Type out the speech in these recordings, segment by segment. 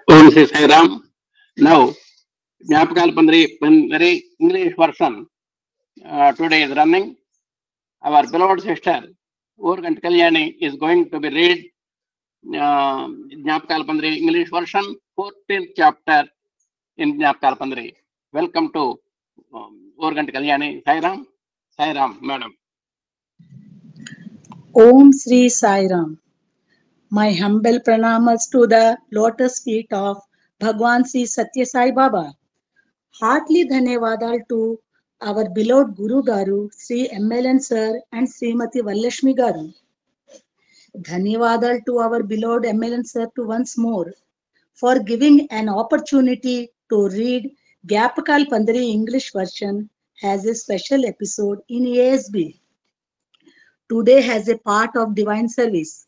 Om Sri Sai Ram. Now, Jnapakal Pandri English version today is running. Our beloved sister Urgant Kalyani is going to be read Jnapakal Pandri English version 14th chapter in Jnapakal Pandri. Welcome to Urgant Kalyani. Sai Ram, madam. Om Sri Sai Ram. My humble pranamas to the lotus feet of Bhagwan Sri Satya Sai Baba. Heartily dhanyavadal to our beloved Guru Garu, Sri MLN Sir and Srimati Vallashmi Garu. Dhanyavadal to our beloved MLN Sir to once more for giving an opportunity to read Gyapakal Pandri English version has a special episode in ASB. Today has a part of divine service.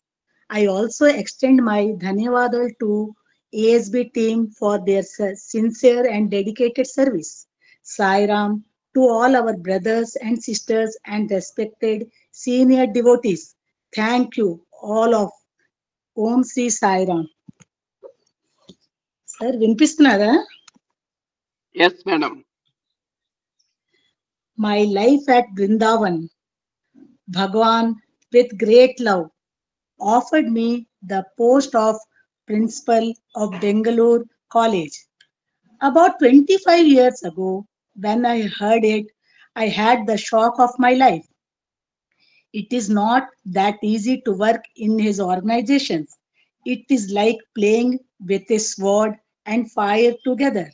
I also extend my dhanyavadal to ASB team for their sincere and dedicated service. Sai Ram to all our brothers and sisters and respected senior devotees. Thank you all of Om Sri Sai Ram. Sir, వినిపిస్తున్నారా? Yes, madam. My life at Vrindavan. Bhagwan, with great love, offered me the post of principal of Bangalore College. About 25 years ago, when I heard it, I had the shock of my life. It is not that easy to work in his organizations. It is like playing with a sword and fire together.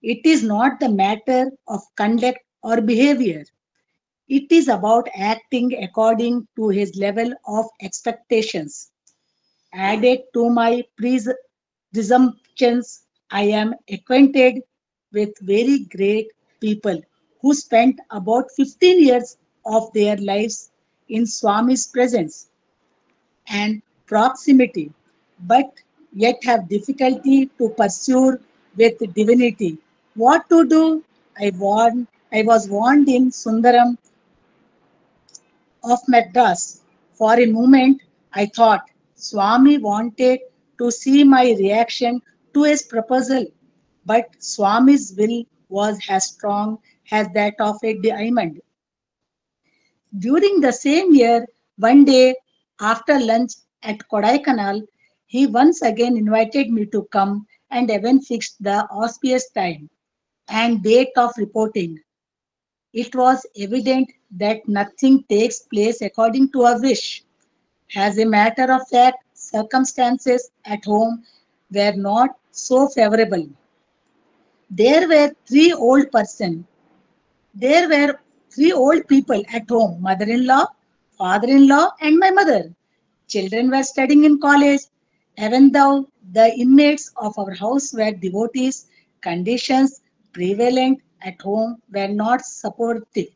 It is not the matter of conduct or behavior. It is about acting according to his level of expectations. Added to my presumptions, I am acquainted with very great people who spent about 15 years of their lives in Swami's presence and proximity, but yet have difficulty to pursue with divinity. What to do? I was warned in Sundaram of Madras. For a moment, I thought Swami wanted to see my reaction to his proposal, but Swami's will was as strong as that of a diamond. During the same year, one day after lunch at Kodaikanal, he once again invited me to come and even fixed the auspicious time and date of reporting. It was evident that nothing takes place according to our wish. As a matter of fact, circumstances at home were not so favorable. There were there were three old people at home, mother-in-law, father-in-law, and my mother. Children were studying in college. Even though the inmates of our house were devotees, conditions prevalent at home were not supportive.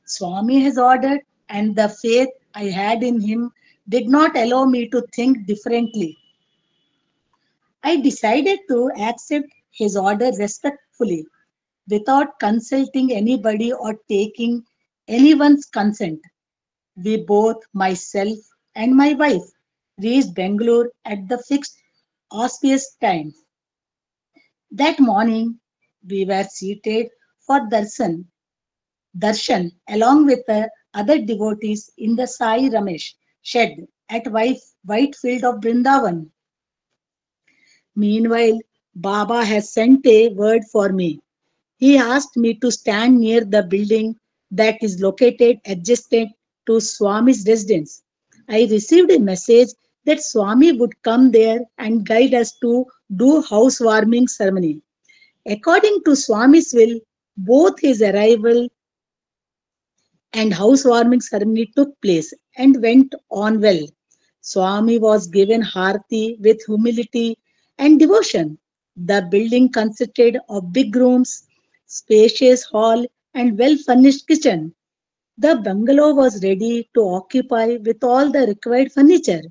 Swami has ordered, and the faith I had in him did not allow me to think differently. I decided to accept his order respectfully without consulting anybody or taking anyone's consent. We both, myself and my wife, reached Bangalore at the fixed auspicious time. That morning, we were seated for darshan along with the other devotees in the Sai Ramesh shed at Whitefield of Brindavan. Meanwhile, Baba has sent a word for me. He asked me to stand near the building that is located adjacent to Swami's residence. I received a message that Swami would come there and guide us to do housewarming ceremony. According to Swami's will, both his arrival and housewarming ceremony took place and went on well. Swami was given Harati with humility and devotion. The building consisted of big rooms, spacious hall, and well furnished kitchen. The bungalow was ready to occupy with all the required furniture.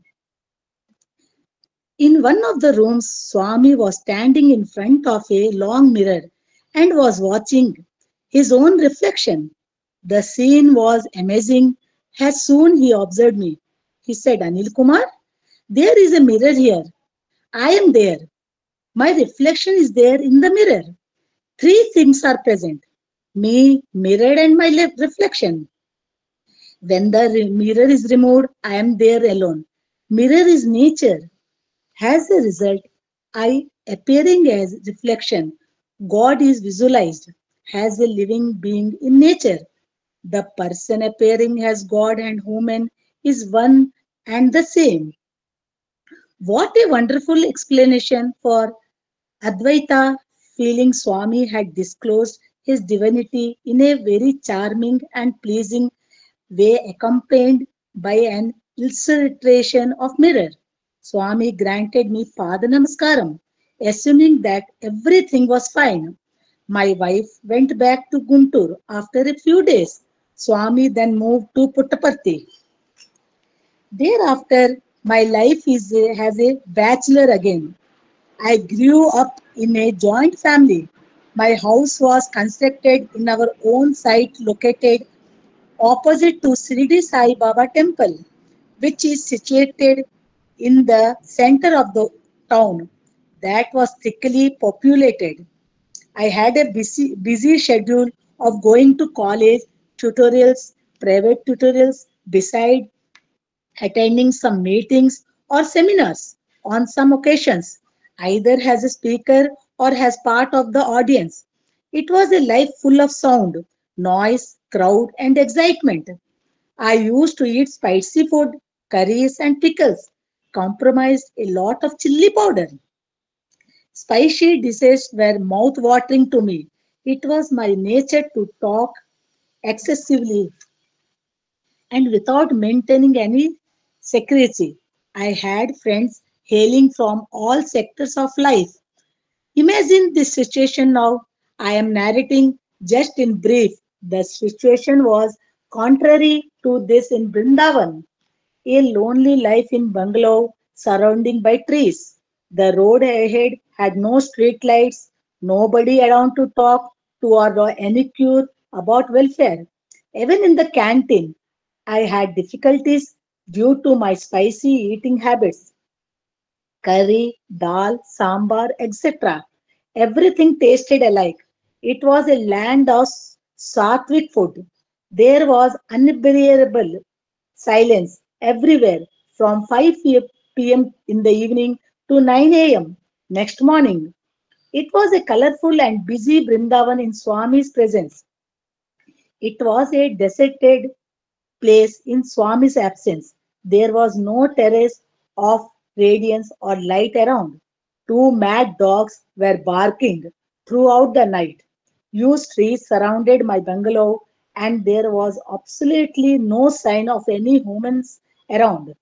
In one of the rooms, Swami was standing in front of a long mirror and was watching his own reflection. The scene was amazing. As soon he observed me, he said, Anil Kumar, there is a mirror here. I am there. My reflection is there in the mirror. Three things are present: me, mirror, and my reflection. When the mirror is removed, I am there alone. Mirror is nature. As a result, I appearing as reflection. God is visualized as a living being in nature. The person appearing as God and human is one and the same. What a wonderful explanation for Advaita, feeling Swami had disclosed his divinity in a very charming and pleasing way, accompanied by an illustration of mirror. Swami granted me Pada Namaskaram, assuming that everything was fine. My wife went back to Guntur after a few days. Swami then moved to Puttaparthi. Thereafter, my life is as a bachelor again. I grew up in a joint family. My house was constructed in our own site located opposite to Sridi Sai Baba temple, which is situated in the center of the town that was thickly populated. I had a busy schedule of going to college, tutorials, private tutorials, beside attending some meetings or seminars on some occasions, either as a speaker or as part of the audience. It was a life full of sound, noise, crowd, and excitement. I used to eat spicy food, curries, and pickles, compromised a lot of chili powder. Spicy dishes were mouth watering to me. It was my nature to talk excessively and without maintaining any secrecy. I had friends hailing from all sectors of life. Imagine this situation now. I am narrating just in brief. The situation was contrary to this in Brindavan, a lonely life in bungalow surrounded by trees. The road ahead had no street lights, nobody around to talk to or any cure about welfare. Even in the canteen, I had difficulties due to my spicy eating habits. Curry, dal, sambar, etc. Everything tasted alike. It was a land of sattvic food. There was unbearable silence everywhere from 5 p.m. in the evening to 9 a.m. next morning. It was a colorful and busy Brindavan in Swami's presence. It was a deserted place in Swami's absence. There was no terrace of radiance or light around. Two mad dogs were barking throughout the night. Huge trees surrounded my bungalow, and there was absolutely no sign of any humans around.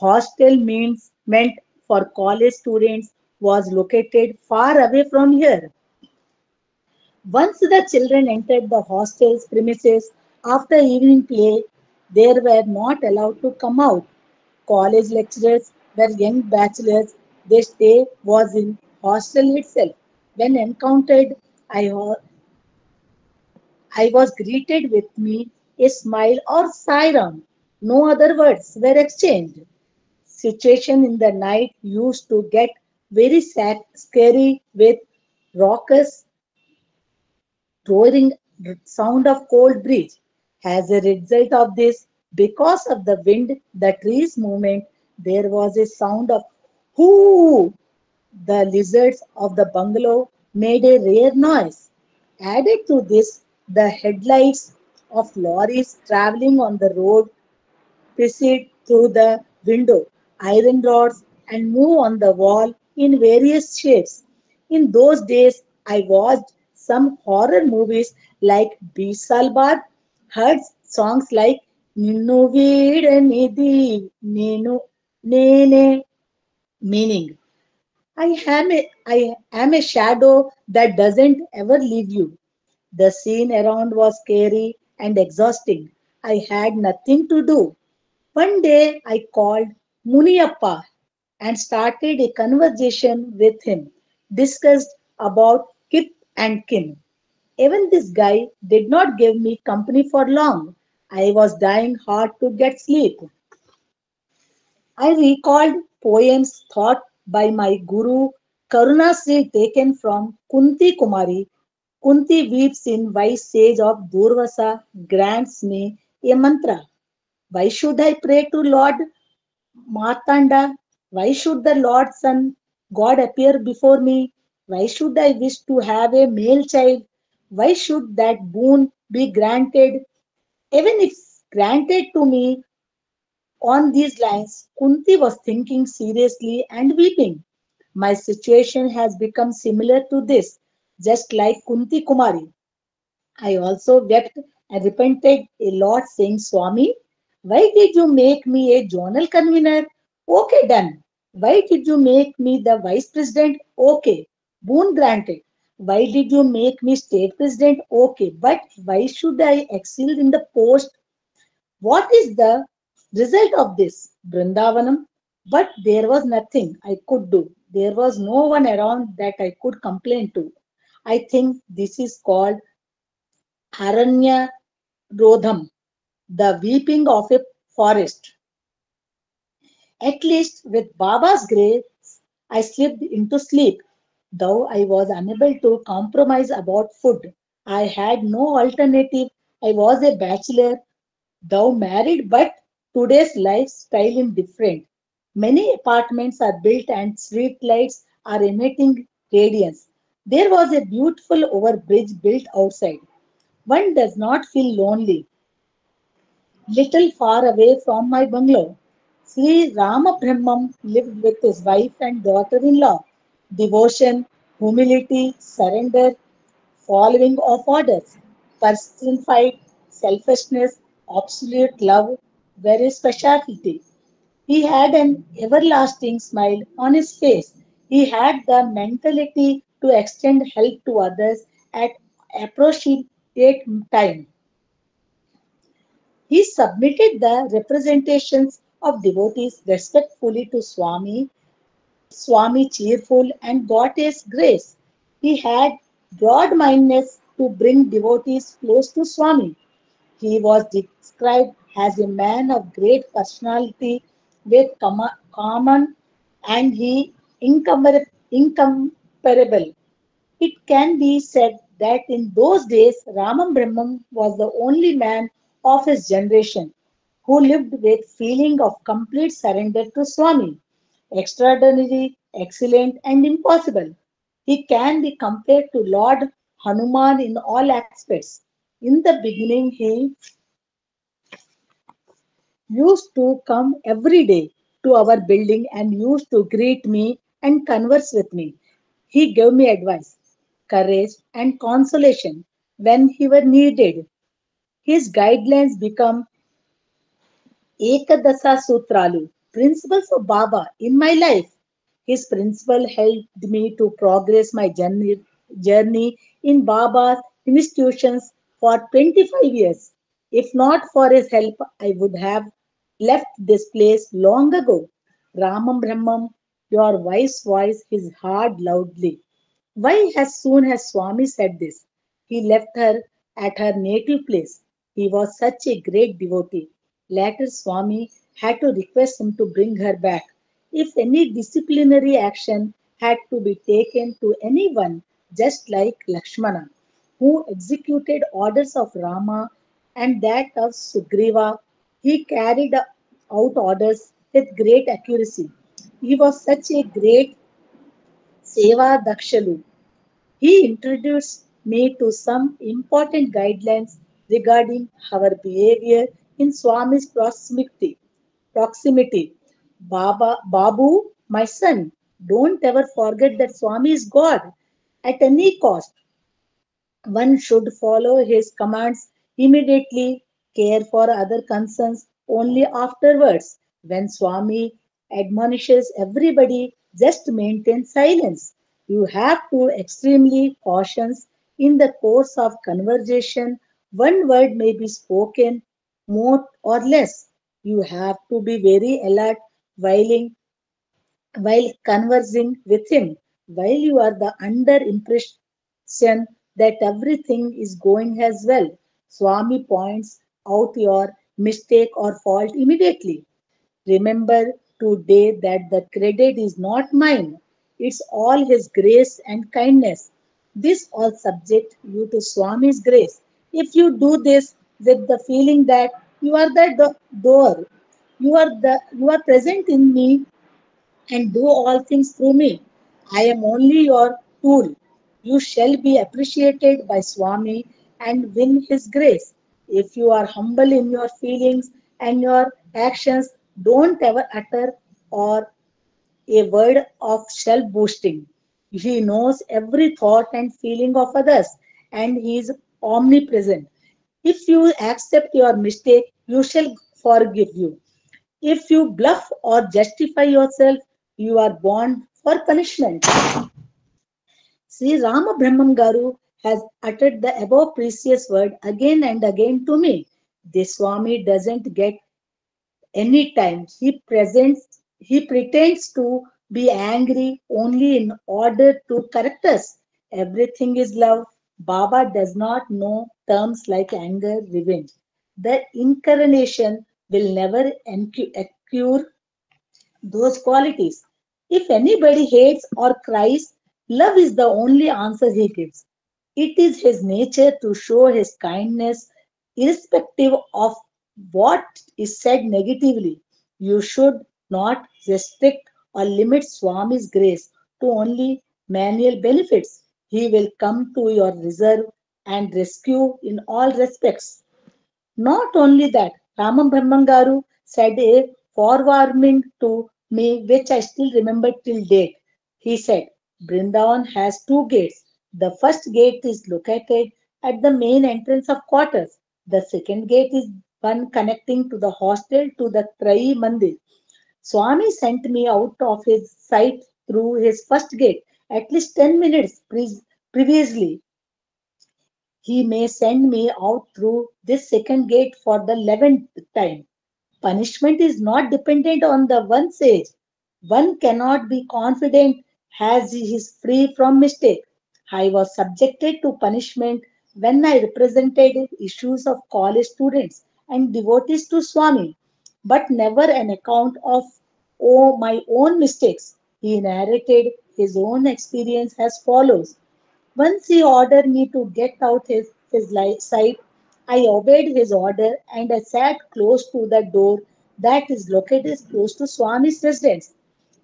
Hostel meant for college students was located far away from here. Once the children entered the hostel's premises after evening play, they were not allowed to come out. College lecturers were young bachelors. Their stay was in hostel itself. When encountered, I, wa- I was greeted with me a smile or siren. No other words were exchanged. Situation in the night used to get very scary with raucous roaring sound of cold breeze. As a result of this, because of the wind, the trees movement, there was a sound of hoo. The lizards of the bungalow made a rare noise. Added to this, the headlights of lorries traveling on the road proceed through the window, iron rods, and move on the wall in various shapes. In those days, I watched some horror movies like Bisalbad, heard songs like Ninnu Veedanidhi, Nenu Nene, meaning I am a shadow that doesn't ever leave you. The scene around was scary and exhausting. I had nothing to do. One day I called Muniyappa and started a conversation with him, discussed about kith and kin. Even this guy did not give me company for long. I was dying hard to get sleep. I recalled poems taught by my guru Karunasri taken from Kunti Kumari. Kunti weeps in wise sage of Durvasa grants me a mantra. Why should I pray to Lord Martanda? Why should the Lord's Son God appear before me? Why should I wish to have a male child? Why should that boon be granted? Even if granted to me on these lines, Kunti was thinking seriously and weeping. My situation has become similar to this, just like Kunti Kumari. I also wept and repented a lot, saying, Swami, why did you make me a journal convener? Okay, done. Why did you make me the vice president? Okay, boon granted. Why did you make me state president? Okay, but why should I excel in the post? What is the result of this? Brindavanam. But there was nothing I could do. There was no one around that I could complain to. I think this is called Aranya Rodham, the weeping of a forest. At least with Baba's grace, I slipped into sleep, though I was unable to compromise about food. I had no alternative. I was a bachelor, though married, but today's lifestyle is different. Many apartments are built and street lights are emitting radiance. There was a beautiful overbridge built outside. One does not feel lonely little far away from my bungalow. Sri Ramabrahmam lived with his wife and daughter-in-law. Devotion, humility, surrender, following of orders, personified selfishness, absolute love were his specialty. He had an everlasting smile on his face. He had the mentality to extend help to others at appropriate time. He submitted the representations of devotees respectfully to Swami, Swami cheerful and got his grace. He had broad-mindedness to bring devotees close to Swami. He was described as a man of great personality with common and he incomparable. It can be said that in those days Ramam Brahmam was the only man of his generation who lived with feeling of complete surrender to Swami. Extraordinary, excellent and impossible. He can be compared to Lord Hanuman in all aspects. In the beginning, he used to come every day to our building and used to greet me and converse with me. He gave me advice, courage, and consolation when he were needed. His guidelines become Ekadasa Sutralu, principles of Baba in my life. His principle helped me to progress my journey in Baba's institutions for 25 years. If not for his help, I would have left this place long ago. Ramam Brahmam, your wise voice is heard loudly. Why, as soon as Swami said this, he left her at her native place. He was such a great devotee. Later, Swami had to request him to bring her back. If any disciplinary action had to be taken to anyone, just like Lakshmana, who executed orders of Rama and that of Sugriva, he carried out orders with great accuracy. He was such a great Seva Dakshalu. He introduced me to some important guidelines regarding our behavior in Swami's proximity. Babu, my son, don't ever forget that Swami is God at any cost. One should follow his commands immediately, care for other concerns only afterwards. When Swami admonishes everybody, just maintain silence. You have to extremely cautious in the course of conversation. One word may be spoken more or less. You have to be very alert while conversing with him, while you are the under impression that everything is going as well. Swami points out your mistake or fault immediately. Remember today that the credit is not mine. It's all His grace and kindness. This all subject you to Swami's grace. If you do this with the feeling that you are the door, you are present in me and do all things through me. I am only your tool. You shall be appreciated by Swami and win His grace. If you are humble in your feelings and your actions, don't ever utter or a word of self boasting. He knows every thought and feeling of others, and He is omnipresent. If you accept your mistake, you shall forgive you. If you bluff or justify yourself, you are born for punishment. Sri Rama Brahman Garu has uttered the above precious word again and again to me. The Swami doesn't get any time. He pretends to be angry only in order to correct us. Everything is love. Baba does not know terms like anger, revenge. The incarnation will never cure those qualities. If anybody hates or cries, love is the only answer he gives. It is his nature to show his kindness irrespective of what is said negatively. You should not restrict or limit Swami's grace to only manual benefits. He will come to your reserve and rescue in all respects. Not only that, Ramam Brahmangaru said a forewarning to me which I still remember till date. He said, Brindavan has two gates. The first gate is located at the main entrance of quarters. The second gate is one connecting to the hostel to the Trai Mandir. Swami sent me out of his sight through his first gate at least 10 minutes previously. He may send me out through this second gate for the 11th time. Punishment is not dependent on the one's age. One cannot be confident as he is free from mistake. I was subjected to punishment when I represented issues of college students and devotees to Swami, but never an account of my own mistakes. He narrated his own experience as follows. Once he ordered me to get out his sight, I obeyed his order and I sat close to the door that is located close to Swami's residence.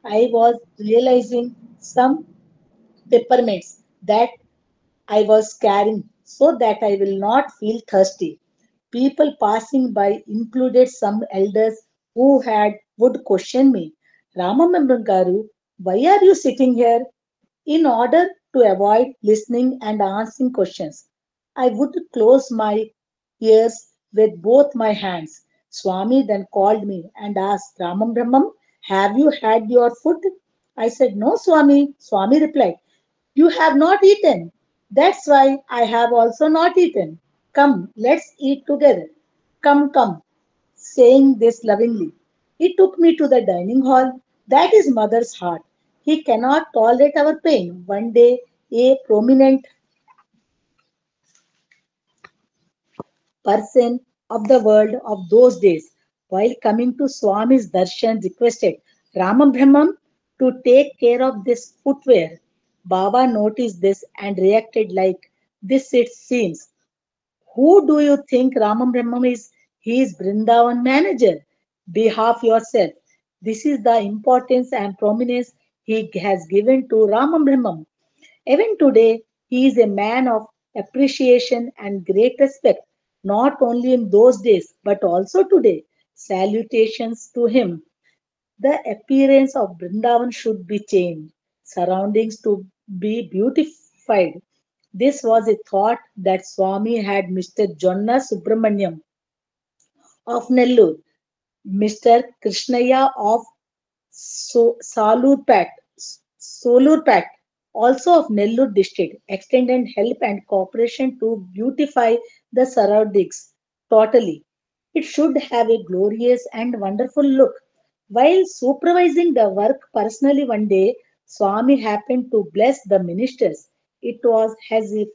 I was realizing some peppermints that I was carrying so that I will not feel thirsty. People passing by included some elders who had would question me. Ramamembran Garu, why are you sitting here? In order to avoid listening and answering questions, I would close my ears with both my hands. Swami then called me and asked, Ramam Brahmam, have you had your food? I said, no, Swami. Swami replied, you have not eaten. That's why I have also not eaten. Come, let's eat together. Come, come, saying this lovingly. He took me to the dining hall. That is mother's heart. He cannot tolerate our pain. One day, a prominent person of the world of those days, while coming to Swami's darshan, requested Ramam Brahmam to take care of this footwear. Baba noticed this and reacted like this it seems. Who do you think Ramam Brahmam is? He is Brindavan manager. Behalf yourself. This is the importance and prominence he has given to Ramam Brahmam. Even today, he is a man of appreciation and great respect, not only in those days, but also today. Salutations to him. The appearance of Brindavan should be changed, surroundings to be beautified. This was a thought that Swami had Mr. Jonna Subramaniam of Nellore, Mr. Krishnaya of Salurpat, Solurpat, also of Nellore district, extended help and cooperation to beautify the surroundings totally. It should have a glorious and wonderful look. While supervising the work personally one day, Swami happened to bless the ministers. It was as if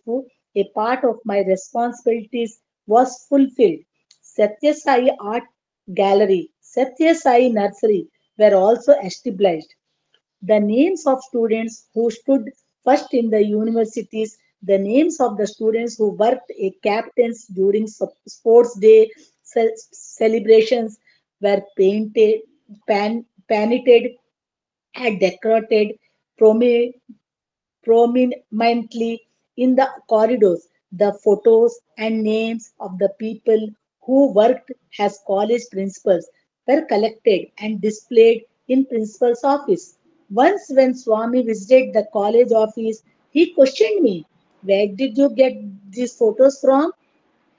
a part of my responsibilities was fulfilled. Satya Sai Art Gallery, Satya Sai Nursery were also established. the names of students who stood first in the universities, the names of the students who worked as captains during sports day celebrations were painted and decorated prominently in the corridors. The photos and names of the people who worked as college principals were collected and displayed in principal's office. Once, when Swami visited the college office, he questioned me, "Where did you get these photos from?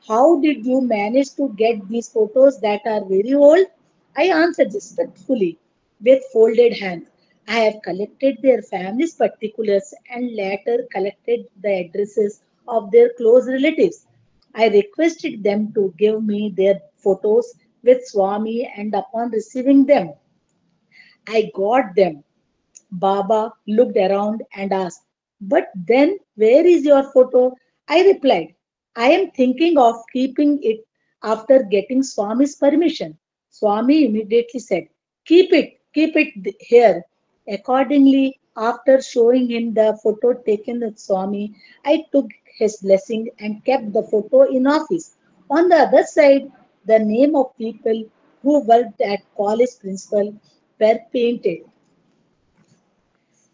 How did you manage to get these photos that are very old?" I answered respectfully with folded hands. "I have collected their family's particulars and later collected the addresses of their close relatives. I requested them to give me their photos with Swami, and upon receiving them, I got them." Baba looked around and asked, "But then where is your photo?" I replied, "I am thinking of keeping it after getting Swami's permission." Swami immediately said, keep it here." Accordingly, after showing him the photo taken with Swami, I took his blessing and kept the photo in office. On the other side, the name of people who worked at college principal were painted.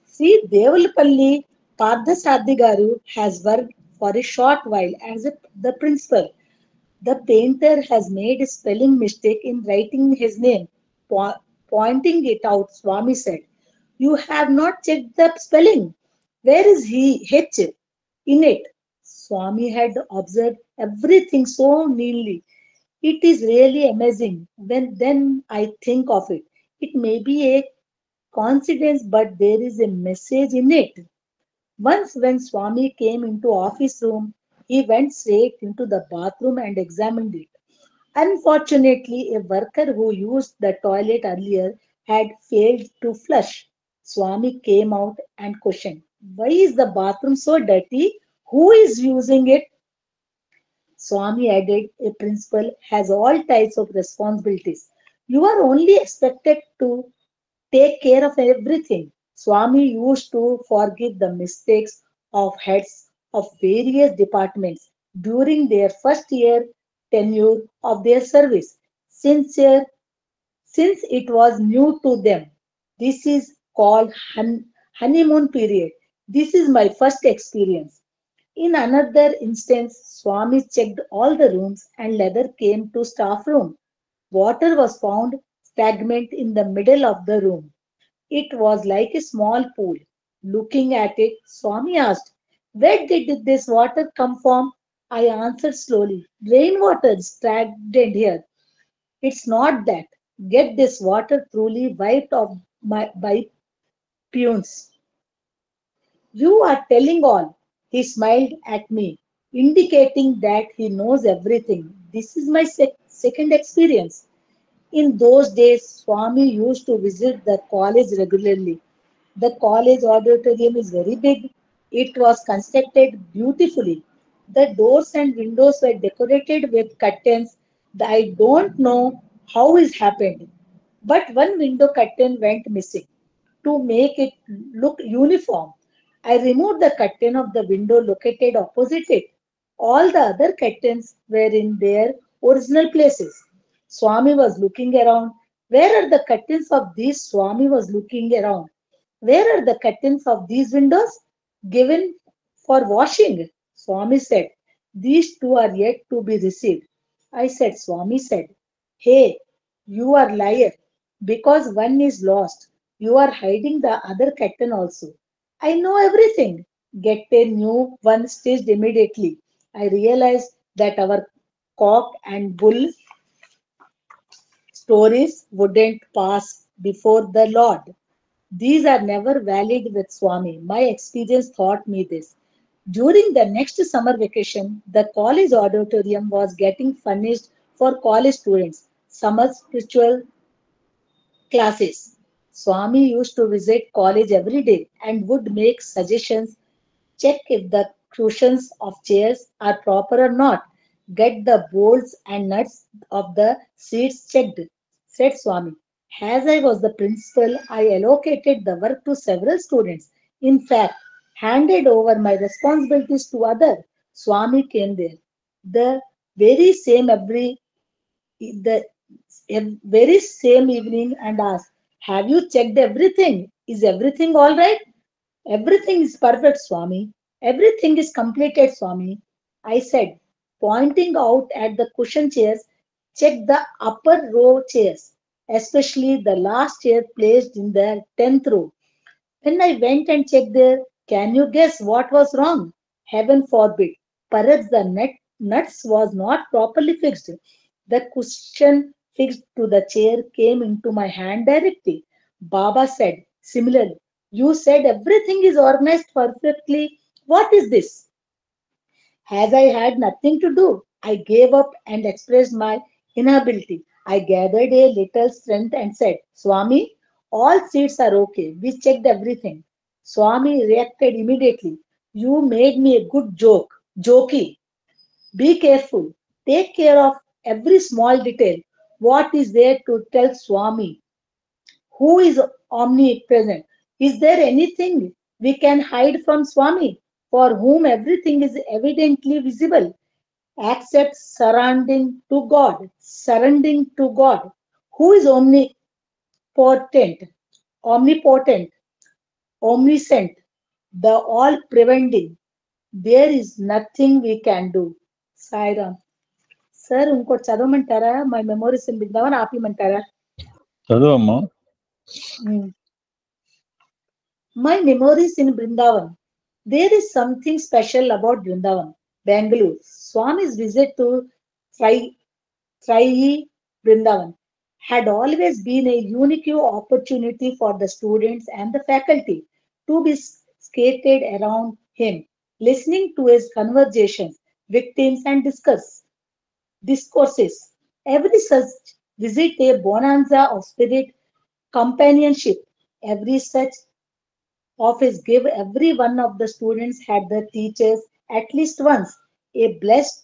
See, Devulapalli Parthasarathi Garu has worked for a short while as the principal. The painter has made a spelling mistake in writing his name. Pointing it out, Swami said, "You have not checked the spelling. Where is he H in it?" Swami had observed everything so neatly. It is really amazing when then I think of it. It may be a coincidence, but there is a message in it. Once, when Swami came into office room, he went straight into the bathroom and examined it. Unfortunately, a worker who used the toilet earlier had failed to flush. Swami came out and questioned, "Why is the bathroom so dirty? Who is using it?" Swami added, "A principal has all types of responsibilities. You are only expected to take care of everything." Swami used to forgive the mistakes of heads of various departments during their first year tenure of their service, sincere, since it was new to them. This is called honeymoon period. This is my first experience. In another instance, Swami checked all the rooms and later came to staff room. Water was found stagnant in the middle of the room. It was like a small pool. Looking at it, Swami asked, "Where did this water come from?" I answered slowly, "Rainwater stagnant here." "It's not that. Get this water thoroughly wiped off by punes." "You are telling all." He smiled at me, indicating that he knows everything. This is my second experience. In those days, Swami used to visit the college regularly. The college auditorium is very big. It was constructed beautifully. The doors and windows were decorated with curtains. I don't know how it happened, but one window curtain went missing. To make it look uniform, I removed the curtain of the window located opposite it. All the other curtains were in their original places. Swami was looking around. "Where are the curtains of these?" Swami was looking around. "Where are the curtains of these windows?" "Given for washing." Swami said, "These two are yet to be received." I said, Swami said, "Hey, you are liar. Because one is lost, you are hiding the other curtain also." "I know everything." "Get a new one stitched immediately." I realized that our cock and bull stories wouldn't pass before the Lord. These are never valid with Swami. My experience taught me this. During the next summer vacation, the college auditorium was getting furnished for college students. Summer spiritual classes. Swami used to visit college every day and would make suggestions. Check if the cushions of chairs are proper or not. Get the bolts and nuts of the seats checked, said Swami. As I was the principal, I allocated the work to several students. In fact, handed over my responsibilities to other. Swami came there. The very same every the very same evening and asked, "Have you checked everything? Is everything all right?" "Everything is perfect, Swami. Everything is completed, Swami," I said, pointing out at the cushion chairs. "Check the upper row chairs, especially the last chair placed in the 10th row." When I went and checked there, can you guess what was wrong? Heaven forbid. Perhaps the nuts was not properly fixed. The cushion fixed to the chair came into my hand directly. Baba said, similarly, "You said everything is organized perfectly. What is this?" As I had nothing to do, I gave up and expressed my inability. I gathered a little strength and said, "Swami, all seats are okay. We checked everything." Swami reacted immediately. "You made me a good joke. Jokey. Be careful. Take care of every small detail." What is there to tell Swami, who is omnipresent? Is there anything we can hide from Swami, for whom everything is evidently visible? Accept surrendering to God, who is omnipotent, omniscient, the all preventing. There is nothing we can do. Sairam. Sir ఇంకోటి చదవమంటారా? My memories విందామని ఆపిమంటారా? చదువమ్మా. My memories in Brindavan. There is something special about Brindavan, Bangalore. Swami's visit to Trai Brindavan had always been a unique opportunity for the students and the faculty to be skated around him, listening to his conversations, victims, and discourses. Every such visit a bonanza of spirit, companionship. Every such office gave every one of the students had the teachers at least once a blessed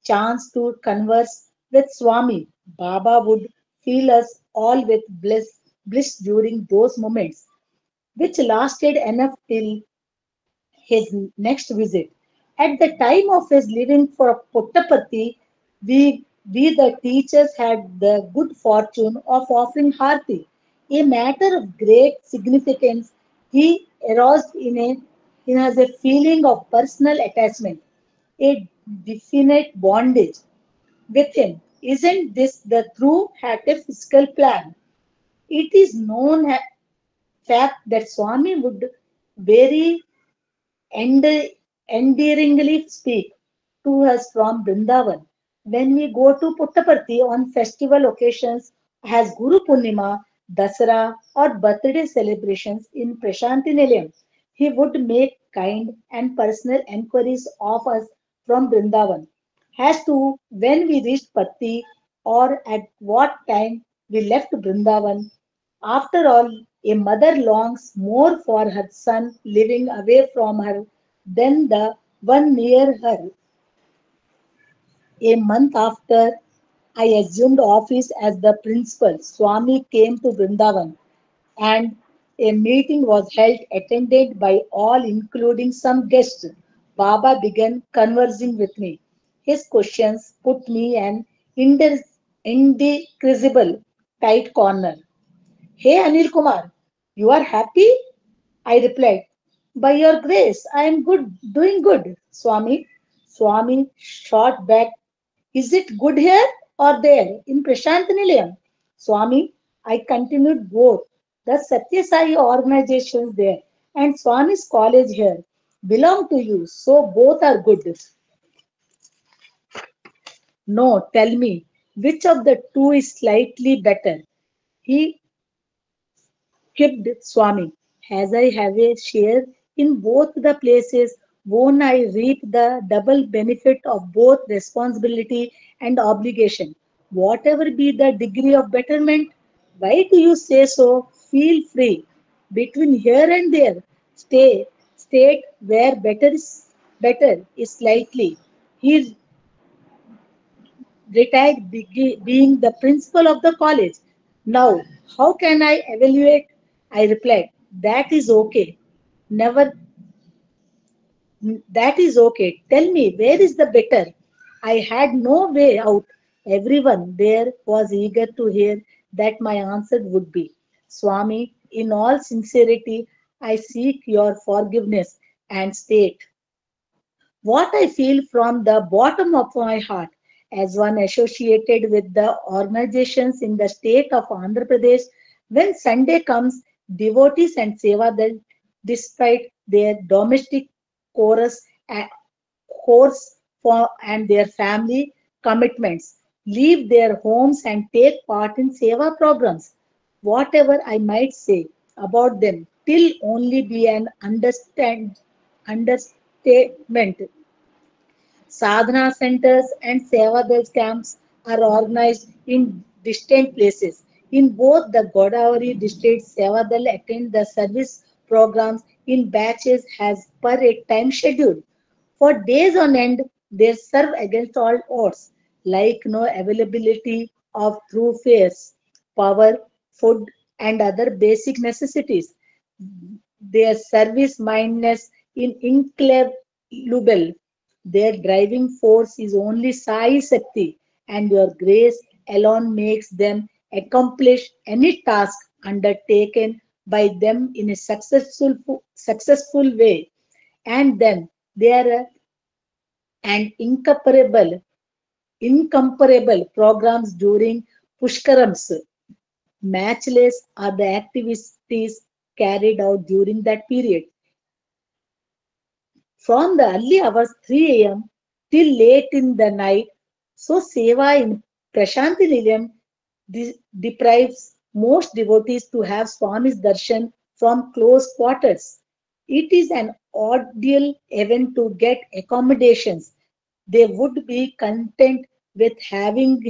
chance to converse with Swami. Baba would fill us all with bliss during those moments, which lasted enough till his next visit. At the time of his leaving for Puttaparthi, we the teachers had the good fortune of offering Harti, a matter of great significance. He aroused in us a feeling of personal attachment, a definite bondage with him. Isn't this the true physical plan? It is known fact that Swami would very ende- endearingly speak to us from Vrindavan. When we go to Puttaparthi on festival occasions as Guru Purnima, Dasara, or birthday celebrations in Prashanti Nilayam, he would make kind and personal enquiries of us from Vrindavan as to when we reached Patti or at what time we left Vrindavan. After all, a mother longs more for her son living away from her than the one near her. A month after I assumed office as the principal, Swami came to Vrindavan and a meeting was held attended by all including some guests. Baba began conversing with me. His questions put me an indecisible tight corner. "Hey Anil Kumar, you are happy?" I replied, "By your grace, I am good, doing good, Swami." Swami shot back, "Is it good here or there in Prashant Nilayam?" "Swami," I continued, "both the Satya Sai organizations there and Swami's college here belong to you, so both are good." "No, tell me, which of the two is slightly better?" He kept Swami. "As I have a share in both the places, won't I reap the double benefit of both responsibility and obligation, whatever be the degree of betterment? Why do you say so? Feel free. Between here and there, state where better is slightly." He retired being the principal of the college. Now How can I evaluate? I replied, that is okay. Never, that is okay. Tell me, where is the better? I had no way out. Everyone there was eager to hear that my answer would be, Swami, in all sincerity, I seek your forgiveness and state what I feel from the bottom of my heart as one associated with the organizations in the state of Andhra Pradesh. When Sunday comes, devotees and Sevadal, despite their domestic chorus, course for and their family commitments, leave their homes and take part in Seva programs. Whatever I might say about them till only be an understatement. Sadhana centers and Sevadal camps are organized in distant places. In both the Godavari districts, Sevadal attend the service programs in batches as per a time schedule. For days on end, they serve against all odds, like no availability of through fares, power, food, and other basic necessities. Their service mindedness in incalculable. Their driving force is only Sai Sakti, and your grace alone makes them accomplish any task undertaken by them in a successful way. And then there are and incomparable programs during Pushkarams. Matchless are the activities carried out during that period. From the early hours 3 a.m. till late in the night, so Seva in Prashanti Nilayam deprives most devotees to have Swami's darshan from close quarters. It is an ordeal even to get accommodations. They would be content with having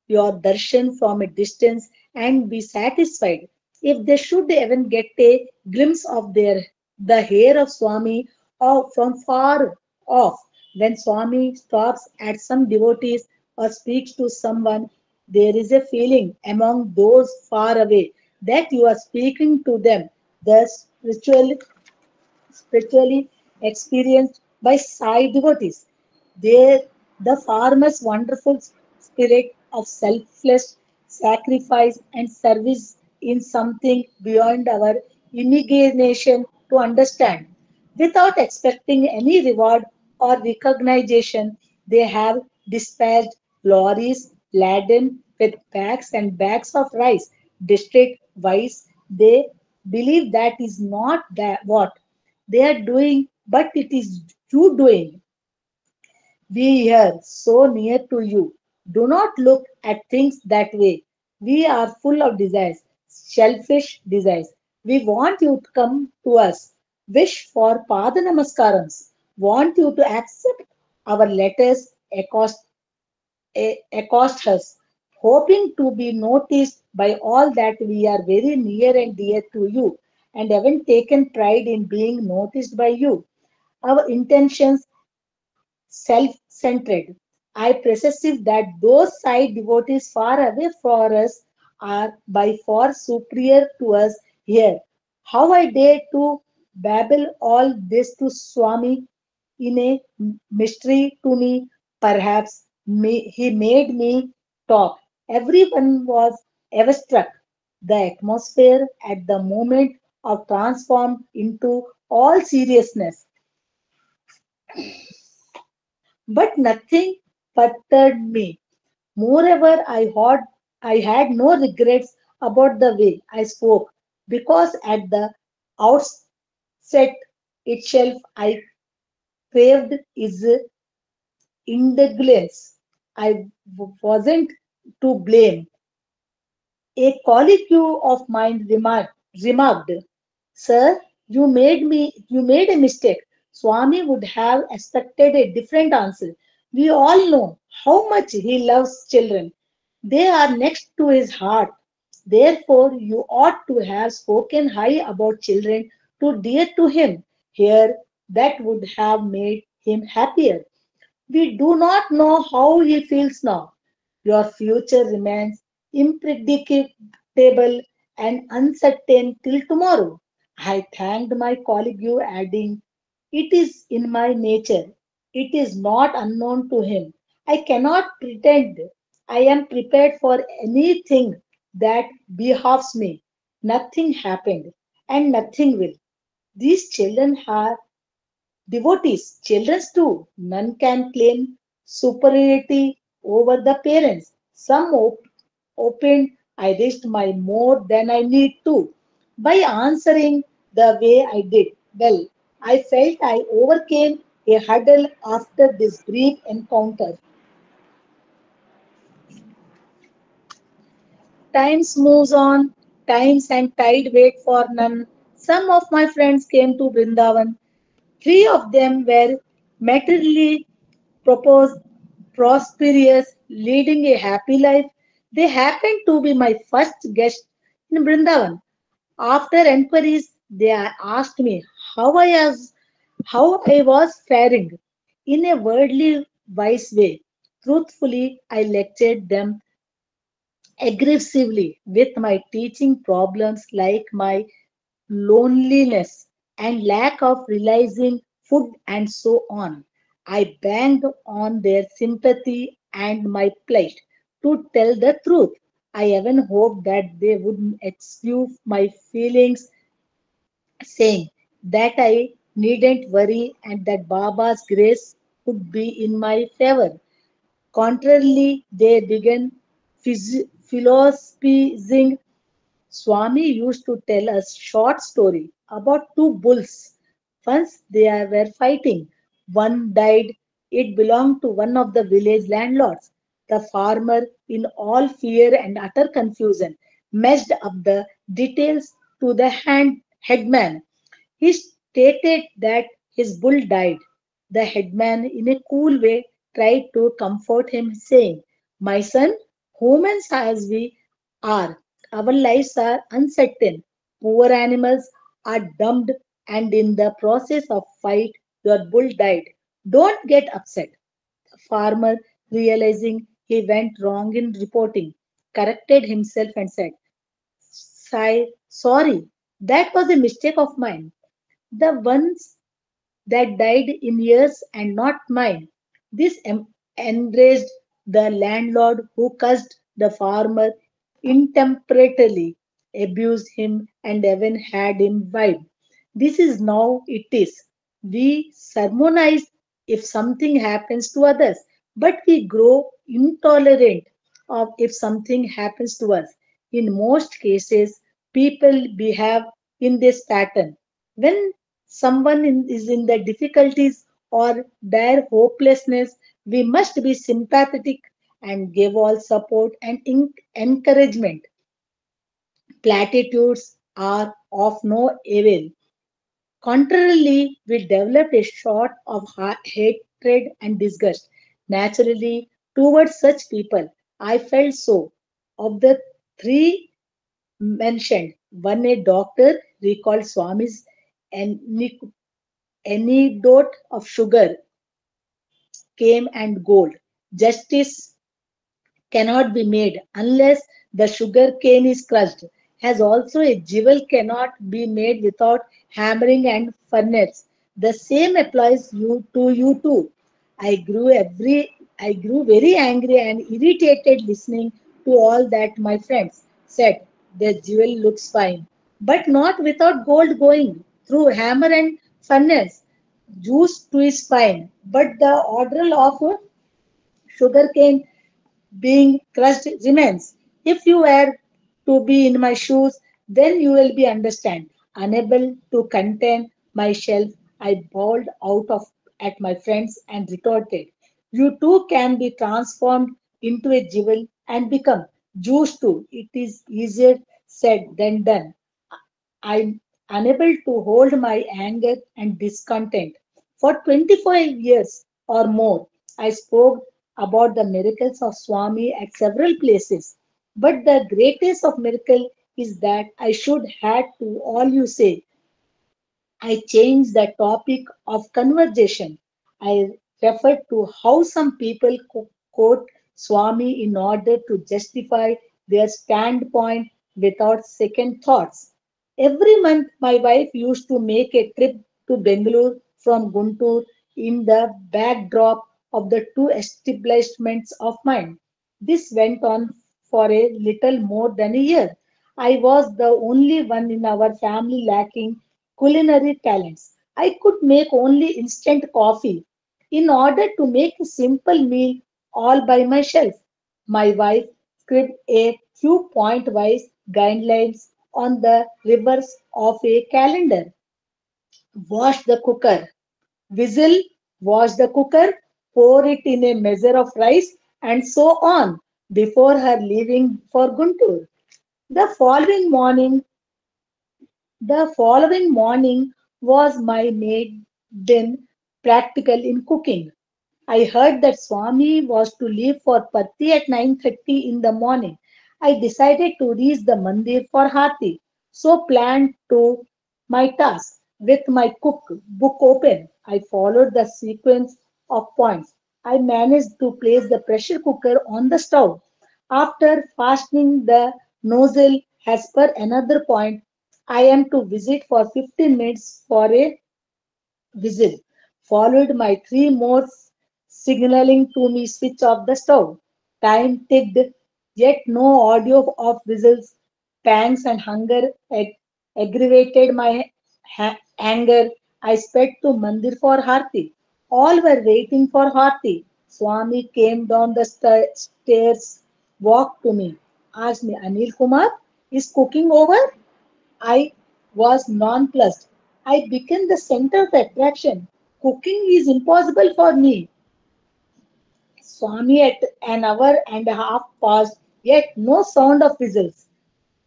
your darshan from a distance and be satisfied. If they should even get a glimpse of the hair of Swami or from far off, when Swami stops at some devotees or speaks to someone, there is a feeling among those far away that you are speaking to them. The spiritually experienced by Sai devotees. There, the farmer's wonderful spirit of selfless sacrifice and service in something beyond our imagination to understand. Without expecting any reward or recognition, they have dispatched lorries laden with bags and bags of rice. District wise, they believe that is not that what they are doing, but it is you doing. We here, so near to you. Do not look at things that way. We are full of desires, selfish desires. We want you to come to us, wish for Pada Namaskarams, want you to accept our letters, accost us, hoping to be noticed by all that we are very near and dear to you, and having taken pride in being noticed by you. Our intentions self-centered. I perceive that those side devotees far away from us are by far superior to us here. How I dare to babble all this to Swami in a mystery to me, perhaps he made me talk. Everyone was awestruck. The atmosphere at the moment of transformed into all seriousness. But nothing perturbed me. Moreover, I had no regrets about the way I spoke because at the outset itself I craved is indulgence. I wasn't to blame. A colleague of mine remarked, Sir, you made a mistake. Swami would have expected a different answer. We all know how much he loves children. They are next to his heart. Therefore, you ought to have spoken high about children too dear to him. Here, that would have made him happier. We do not know how he feels now. Your future remains unpredictable, and uncertain till tomorrow. I thanked my colleague, adding, "It is in my nature. It is not unknown to him. I cannot pretend I am prepared for anything that behoves me. Nothing happened, and nothing will. These children are devotees, children too. None can claim superiority over the parents. Some opened, I risked my more than I need to. By answering the way I did, well, I felt I overcame a hurdle after this brief encounter. Times moves on, times and tide wait for none. Some of my friends came to Vrindavan. Three of them were materially proposed, prosperous, leading a happy life. They happened to be my first guest in Vrindavan. After enquiries, they asked me how I was faring in a worldly wise way. Truthfully, I lectured them aggressively with my teaching problems like my loneliness and lack of realizing food and so on. I banged on their sympathy and my plight. To tell the truth, I even hoped that they would excuse my feelings, saying that I needn't worry and that Baba's grace would be in my favor. Contrarily, they began philosophizing. Swami used to tell us short story about two bulls. Once they were fighting. One died. It belonged to one of the village landlords. The farmer, in all fear and utter confusion, messed up the details to the headman. He stated that his bull died. The headman, in a cool way, tried to comfort him, saying, "My son, humans as we are, our lives are uncertain. Poor animals are doomed, and in the process of fight, your bull died. Don't get upset." The farmer, realizing he went wrong in reporting, corrected himself and said, Sorry, that was a mistake of mine. The ones that died in years and not mine." This enraged the landlord, who cursed the farmer intemperately, abused him, and even had him whipped. This is now it is. We sermonize if something happens to others, but we grow intolerant of if something happens to us. In most cases, people behave in this pattern. When someone is in the difficulties or dire hopelessness, we must be sympathetic and give all support and encouragement. Platitudes are of no avail. Contrarily, we develop a sort of hatred and disgust naturally towards such people. I felt so. Of the three mentioned, one a doctor recalled Swami's anecdote of sugar, cane, and gold. Justice cannot be made unless the sugar cane is crushed. As also a jewel cannot be made without hammering and furnace. The same applies to you too. I grew very angry and irritated listening to all that my friends said. The jewel looks fine, but not without gold going through hammer and furnace. Juice too is fine, but the order of sugarcane being crushed remains. If you were to be in my shoes, then you will be understand. Unable to contain myself, I bawled out of at my friends and retorted, "You too can be transformed into a jewel and become juice too. It is easier said than done." I'm unable to hold my anger and discontent. For 25 years or more, I spoke about the miracles of Swami at several places. But the greatest of miracle is that I should had to all you say. I changed the topic of conversation. I referred to how some people quote Swami in order to justify their standpoint without second thoughts. Every month, my wife used to make a trip to Bengaluru from Guntur in the backdrop of the two establishments of mine. This went on for a little more than a year. I was the only one in our family lacking culinary talents. I could make only instant coffee. In order to make a simple meal all by myself, my wife scribbled a few point wise guidelines on the reverse of a calendar. Wash the cooker. Whistle, wash the cooker, pour it in a measure of rice, and so on before her leaving for Guntur. The following morning, the following morning was my maiden practical in cooking. I heard that Swami was to leave for Patti at 9:30 in the morning. I decided to reach the mandir for Hati, so planned to my task. With my cook book open, I followed the sequence of points. I managed to place the pressure cooker on the stove. After fastening the nozzle as per another point, I am to visit for 15 minutes for a whistle, followed by three more signaling to me switch off the stove. Time ticked, yet no audio of whistles. Pangs and hunger aggravated my anger. I sped to Mandir for Harti. All were waiting for Harti. Swami came down the stairs, walked to me, asked me, Anil Kumar, is cooking over? I was nonplussed. I became the center of attraction. Cooking is impossible for me. Swami at an hour and a half passed, yet no sound of whistles.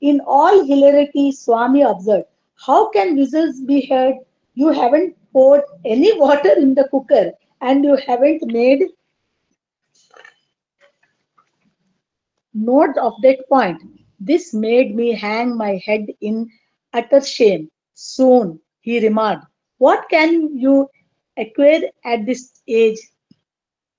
In all hilarity, Swami observed, how can whistles be heard? You haven't poured any water in the cooker and you haven't made note of that point. This made me hang my head in utter shame. Soon, he remarked, what can you acquire at this age?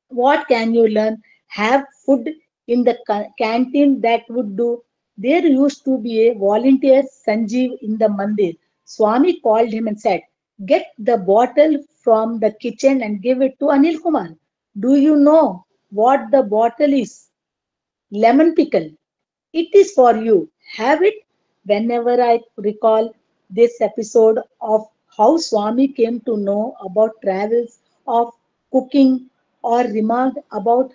What can you learn? Have food in the canteen that would do. There used to be a volunteer Sanjeev in the mandir. Swami called him and said, get the bottle from the kitchen and give it to Anil Kumar. Do you know what the bottle is? Lemon pickle. It is for you. Have it. Whenever I recall this episode of how Swami came to know about travels of cooking or remarked about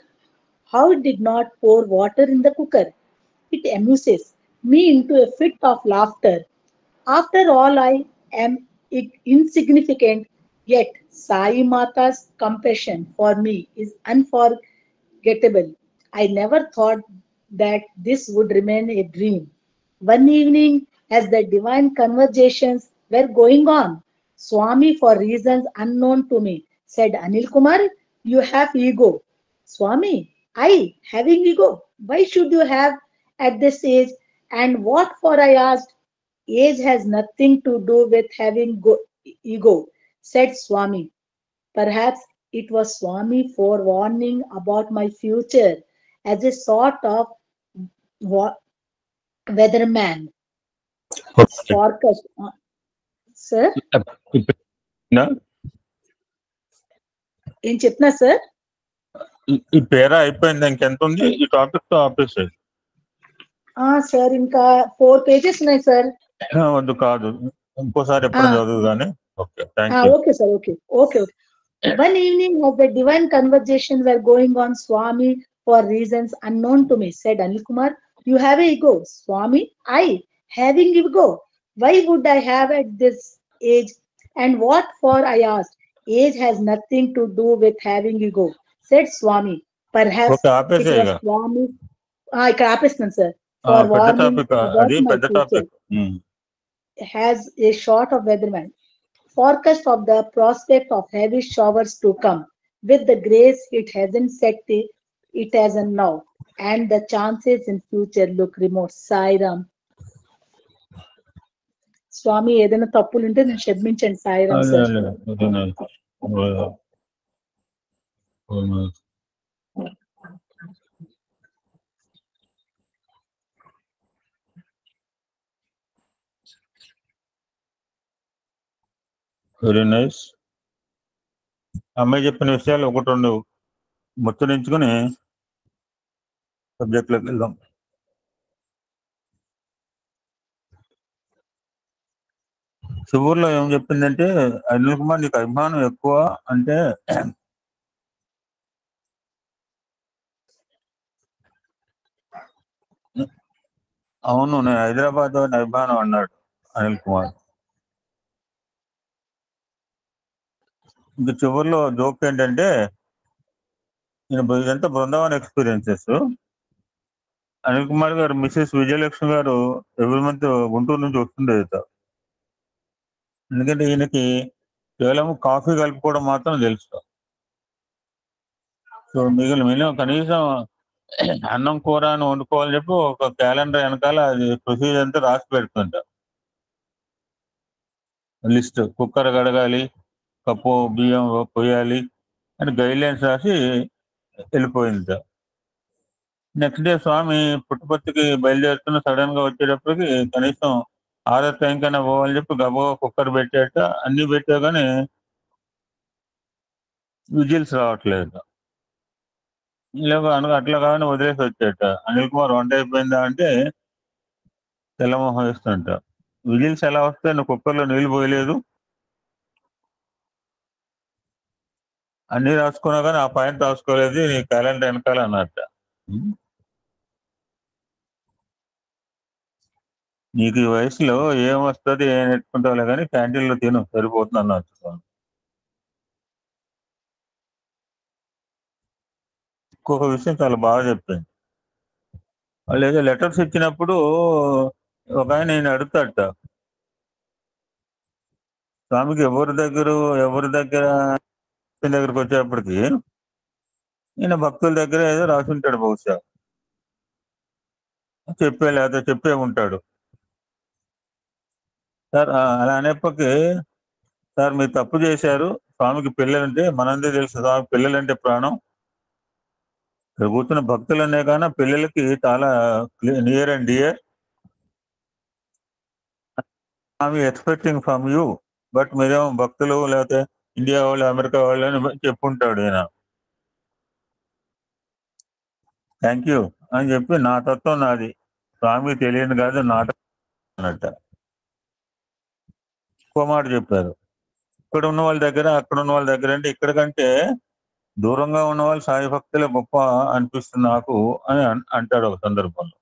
how he did not pour water in the cooker, it amuses me into a fit of laughter. After all, I am insignificant, yet Sai Mata's compassion for me is unforgettable. I never thought that this would remain a dream. One evening, as the divine conversations were going on, Swami, for reasons unknown to me, said, Anil Kumar, you have ego. Swami, I having ego? Why should you have at this age? And what for? I asked. Age has nothing to do with having ego, said Swami. Perhaps it was Swami forewarning about my future as a sort of wa- weatherman. Okay. Forecast. Sir, నా ఏం చెప్పినా sir? ఈ పేరా అయిపోయింది, ఇంకెంత ఉంది? ఈ topic తో ఆపేసాయి. Sir ఇంకా 4 pages ఉన్నాయి సార్. వద్దు, కాదు, ఇంకోసారి ఎప్పుడు చదువు కానీ. Okay, thank you. Okay sir. Okay okay okay. One evening, as the divine conversations were going on, Swami, for reasons unknown to me, said, Anil Kumar, you have a ego. Swami, I having ego. Why would I have at this age? And what for? I asked. Age has nothing to do with having ego, said Swami. Perhaps okay, it ఆపేసాయి was ఇక. Swami. ఇక్కడ ఆపేస్తున్నాను sir. For పెద్ద warning topic, about అది my పెద్ద future. Topic. Has a short of weatherman. Forecast of the prospect of heavy showers to come. With the grace it hasn't set it as a now, and the chances in future look remote. Sairam. స్వామి ఏదైనా తప్పులు ఉంటే నేను క్షమించండి Sairam sir. Very nice. అమ్మాయి చెప్పిన విషయాలు ఒకటి రెండు ముచ్చరించుకుని సబ్జెక్ట్లోకి వెళ్దాం. చివరిలో ఏం చెప్పిందంటే, అనిల్ కుమార్ నీకు అభిమానం ఎక్కువ అంటే అవును నేను హైదరాబాద్ అభిమానం అన్నాడు అనిల్ కుమార్. ఇంకా చివరిలో జోక్ ఏంటంటే, ఇదంతా బృందావన్ ఎక్స్పీరియన్సెస్. అనిల్ కుమార్ గారు మిసెస్ విజయలక్ష్మి గారు ఎవ్రీ మంత్ గుంటూరు నుంచి వస్తుండేది. ఎందుకంటే ఈయనకి కేవలం కాఫీ కలుపుకోవడం మాత్రం తెలుసు. సో మినిమం కనీసం అన్నం కూర అని వండుకోవాలని చెప్పి ఒక క్యాలెండర్ వెనకాల అది ప్రొసీజర్ అంతా రాసి పెడుతుంటా. లిస్ట్ కుక్కర్ కడగాలి, కప్పు బియ్యం పోయాలి అని గైడ్ లైన్స్ రాసి వెళ్ళిపోయింది. నెక్స్ట్ డే స్వామి పుట్టుపర్తికి బయలుదేరుతున్న సడన్ గా వచ్చేటప్పటికి కనీసం 6 టైం కన్నా పోవాలని చెప్పి గబగబా కుక్కర్ పెట్టేట అన్ని పెట్టా కానీ విజిల్స్ రావట్లేదు. ఇలాగ అట్లా కానీ వదిలేసి వచ్చేట. అనిల్ కుమార్ వంట అయిపోయిందా అంటే తెల్లమోహం వేస్తుంట. విజిల్స్ ఎలా వస్తే నువ్వు కుక్కర్లో నీళ్లు పోయలేదు, అన్ని రాసుకున్నా కానీ ఆ పాయింట్ రాసుకోలేదు, నీ క్యాలెండర్ వెనకాల అన్నట్ట. నీకు ఈ వయసులో ఏం వస్తుంది ఏం నేర్చుకుంటావులే కానీ క్యాంటీన్లో తిను సరిపోతుంది అన్నట్టు. ఇంకొక విషయం చాలా బాగా చెప్పింది. వాళ్ళు ఏదో లెటర్స్ ఇచ్చినప్పుడు ఒక ఆయన నేను అడుగుతాడట, స్వామికి ఎవరి దగ్గరకు వచ్చేప్పటికి ఈయన భక్తుల దగ్గర ఏదో రాసి ఉంటాడు, బహుశా చెప్పే ఉంటాడు. సార్ అలా అనేప్పటికీ, సార్ మీరు తప్పు చేశారు, స్వామికి పిల్లలంటే మనందే తెలుసు, స్వామి పిల్లలంటే ప్రాణం, ఇక్కడ కూర్చున్న భక్తులనే కానీ పిల్లలకి చాలా నియర్ అండ్ డియర్, స్వామి ఎక్స్పెక్టింగ్ ఫ్రమ్ యూ, బట్ మీరేమో భక్తులు లేకపోతే ఇండియా వాళ్ళు అమెరికా వాళ్ళు అని చెప్పుంటాడు ఈయన. థ్యాంక్ యూ అని చెప్పి నా తత్వం నాది, స్వామి తెలియని కాదు నాట అన్నట్ట. ఎక్కువ మాట చెప్పారు. ఇక్కడ ఉన్న వాళ్ళ దగ్గర అక్కడ ఉన్న వాళ్ళ దగ్గర అంటే ఇక్కడ కంటే దూరంగా ఉన్న వాళ్ళు సాయి భక్తులే గొప్ప అనిపిస్తుంది నాకు అని అంటాడు ఒక సందర్భంలో.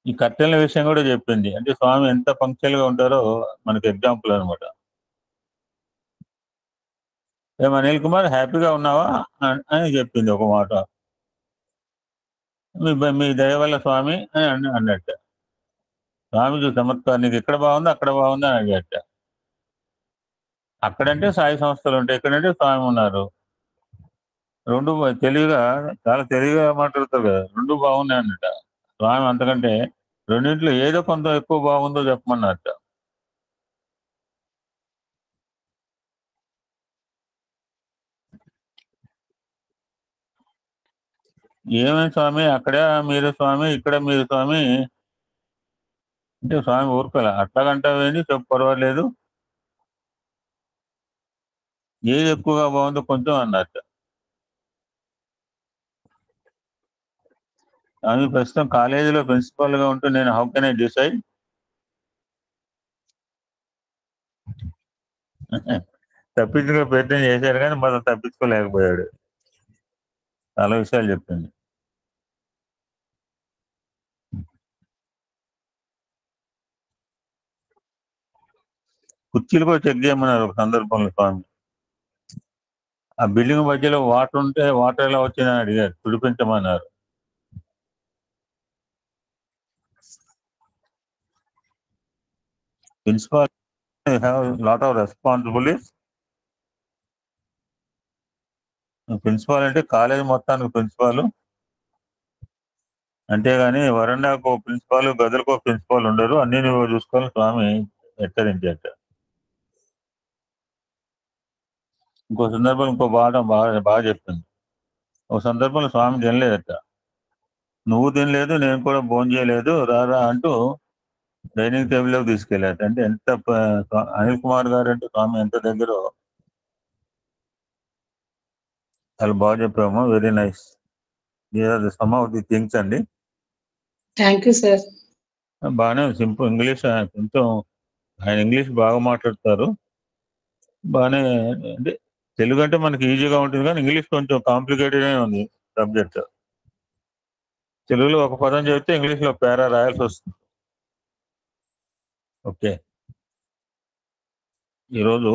ఈ కట్టెల విషయం కూడా చెప్పింది. అంటే స్వామి ఎంత పంక్చువల్ గా ఉంటారో మనకి ఎగ్జాంపుల్ అనమాట. ఏం అనిల్ కుమార్ హ్యాపీగా ఉన్నావా అని చెప్పింది ఒక మాట. మీ దయ వల్ల స్వామి అని అన్నట్ట. స్వామి చమత్కారం, నీకు ఎక్కడ బాగుందో అక్కడ బాగుంది అని అడిగట. అక్కడంటే సాయి సంస్థలు ఉంటాయి, ఎక్కడంటే స్వామి ఉన్నారు. రెండు చాలా తెలివిగా మాట్లాడతారు కదా, రెండు బాగున్నాయి అన్నట. స్వామి అంతకంటే రెండింటిలో ఏదో కొంత ఎక్కువ బాగుందో చెప్పమన్నట్ట. ఏమేమి స్వామి, అక్కడ మీరు స్వామి ఇక్కడ మీరు స్వామి అంటే స్వామి ఊరుకోలే, అట్లాగంటావేంటి చెప్పు పర్వాలేదు, ఏది ఎక్కువగా బాగుందో కొంచెం అన్నట్ట. స్వామి ప్రస్తుతం కాలేజీలో ప్రిన్సిపాల్ గా ఉంటూ నేను హౌ కెన్ ఐ డిసైడ్, తప్పించుకో ప్రయత్నం చేశాడు కానీ మనం తప్పించుకోలేకపోయాడు. చాలా విషయాలు చెప్పింది. కుర్చీలు కూడా చెక్ చేయమన్నారు ఒక సందర్భంలో స్వామి. ఆ బిల్డింగ్ మధ్యలో వాటర్ ఉంటే వాటర్ ఎలా వచ్చిందని అడిగారు, తుడిపించమన్నారు. Principal have lot of responsibilities. Principal అంటే కాలేజ్ మొత్తానికి ప్రిన్సిపాల్, అంతేగాని వరండాకు ప్రిన్సిపాల్ గదులకు ప్రిన్సిపాల్ ఉండరు, అన్ని నువ్వు చూసుకోవాలి స్వామి హెచ్చరించాట. ఇంకో సందర్భంలో ఇంకో బాగా చెప్పింది. ఒక సందర్భంలో స్వామి తినలేదట. నువ్వు తినలేదు, నేను కూడా భోజనం చేయలేదు, రారా అంటూ డైనింగ్ టేబుల్లోకి తీసుకెళ్ళారు. అంటే ఎంత అనిల్ కుమార్ గారు అంటే స్వామి ఎంత దగ్గరో చాలా బాగా చెప్పాము. Very nice. These are some of the things అండి. Thank you, sir. బాగానే సింపుల్ ఇంగ్లీష్, కొంచెం ఆయన ఇంగ్లీష్ బాగా మాట్లాడతారు. బాగానే అంటే తెలుగు అంటే మనకి ఈజీగా ఉంటుంది, కానీ ఇంగ్లీష్ కొంచెం కాంప్లికేటెడ్ ఉంది సబ్జెక్ట్. తెలుగులో ఒక పదం చెబితే ఇంగ్లీష్లో పేరా రాయాల్సి వస్తుంది. ఓకే, ఈరోజు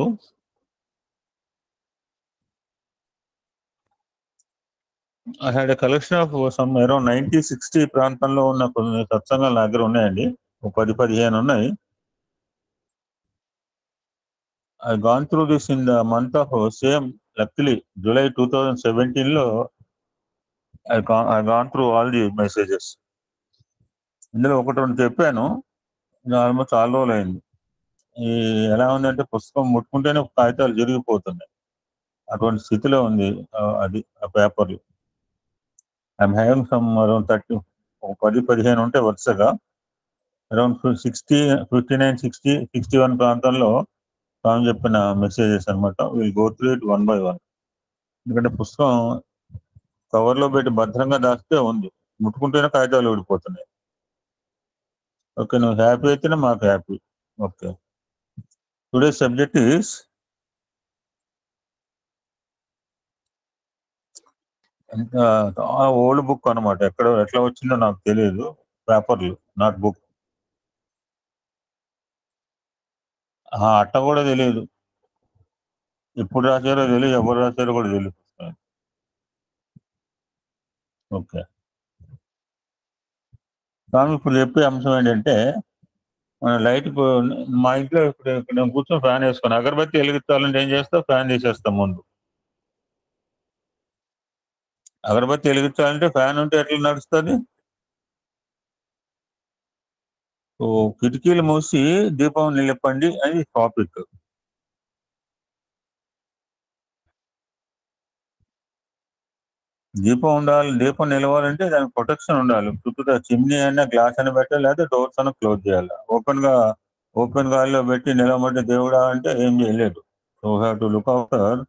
I had a collection of some around 90-60 ప్రాంతంలో ఉన్న కొన్ని సత్సంగాలు నా దగ్గర ఉన్నాయండి. 10-15 ఉన్నాయి. I gone through this in the month of same, luckily July 2017 లో I gone through all the messages. ఇందులో ఒకటి రెండు చెప్పాను, ఆల్మోస్ట్ చాలా రోజులు అయింది. ఈ ఎలా ఉందంటే పుస్తకం ముట్టుకుంటేనే కాగితాలు జరిగిపోతున్నాయి, అటువంటి స్థితిలో ఉంది అది ఆ పేపర్లు. ఐఎమ్ హ్యావింగ్ సమ్ అరౌండ్ 30, 10-15 ఉంటాయి వరుసగా. అరౌండ్ 59-60-61 ప్రాంతంలో స్వామి చెప్పిన మెసేజెస్ అనమాట. Will go through it one by one. ఎందుకంటే పుస్తకం కవర్లో పెట్టి భద్రంగా దాస్తే ఉంది, ముట్టుకుంటేనే కాగితాలు ఊడిపోతున్నాయి. ఓకే, నువ్వు హ్యాపీ అయితేనే మాకు happy. Okay, today subject is old book అనమాట. ఎట్లా వచ్చిందో నాకు తెలియదు, పేపర్లు, నాట్ బుక్. అట్ట కూడా తెలియదు, ఎప్పుడు రాశారో తెలియదు, ఎవరు రాశారో కూడా తెలియదు. ఓకే, స్వామి ఇప్పుడు చెప్పే అంశం ఏంటంటే, మన లైట్ మా ఇంట్లో ఇప్పుడు నేను కూర్చొని ఫ్యాన్ వేసుకుని అగరబత్తి వెలిగించాలంటే ఏం చేస్తావు? ఫ్యాన్ తీసేస్తాం ముందు. అగరబత్తి వెలిగించాలంటే ఫ్యాన్ ఉంటే ఎట్లా నడుస్తుంది? సో కిటికీలు మూసి దీపం నిలపండి అని టాపిక్. దీపం ఉండాలి, దీపం నిలవాలంటే దానికి ప్రొటెక్షన్ ఉండాలి. చుట్టూ చిమ్నీ అయినా గ్లాస్ అని పెట్టాలి, లేదా డోర్స్ అన్న క్లోజ్ చేయాలి. ఓపెన్ గాలిలో పెట్టి నిలబడి దేవుడా అంటే ఏం చేయలేదు. So have to look after.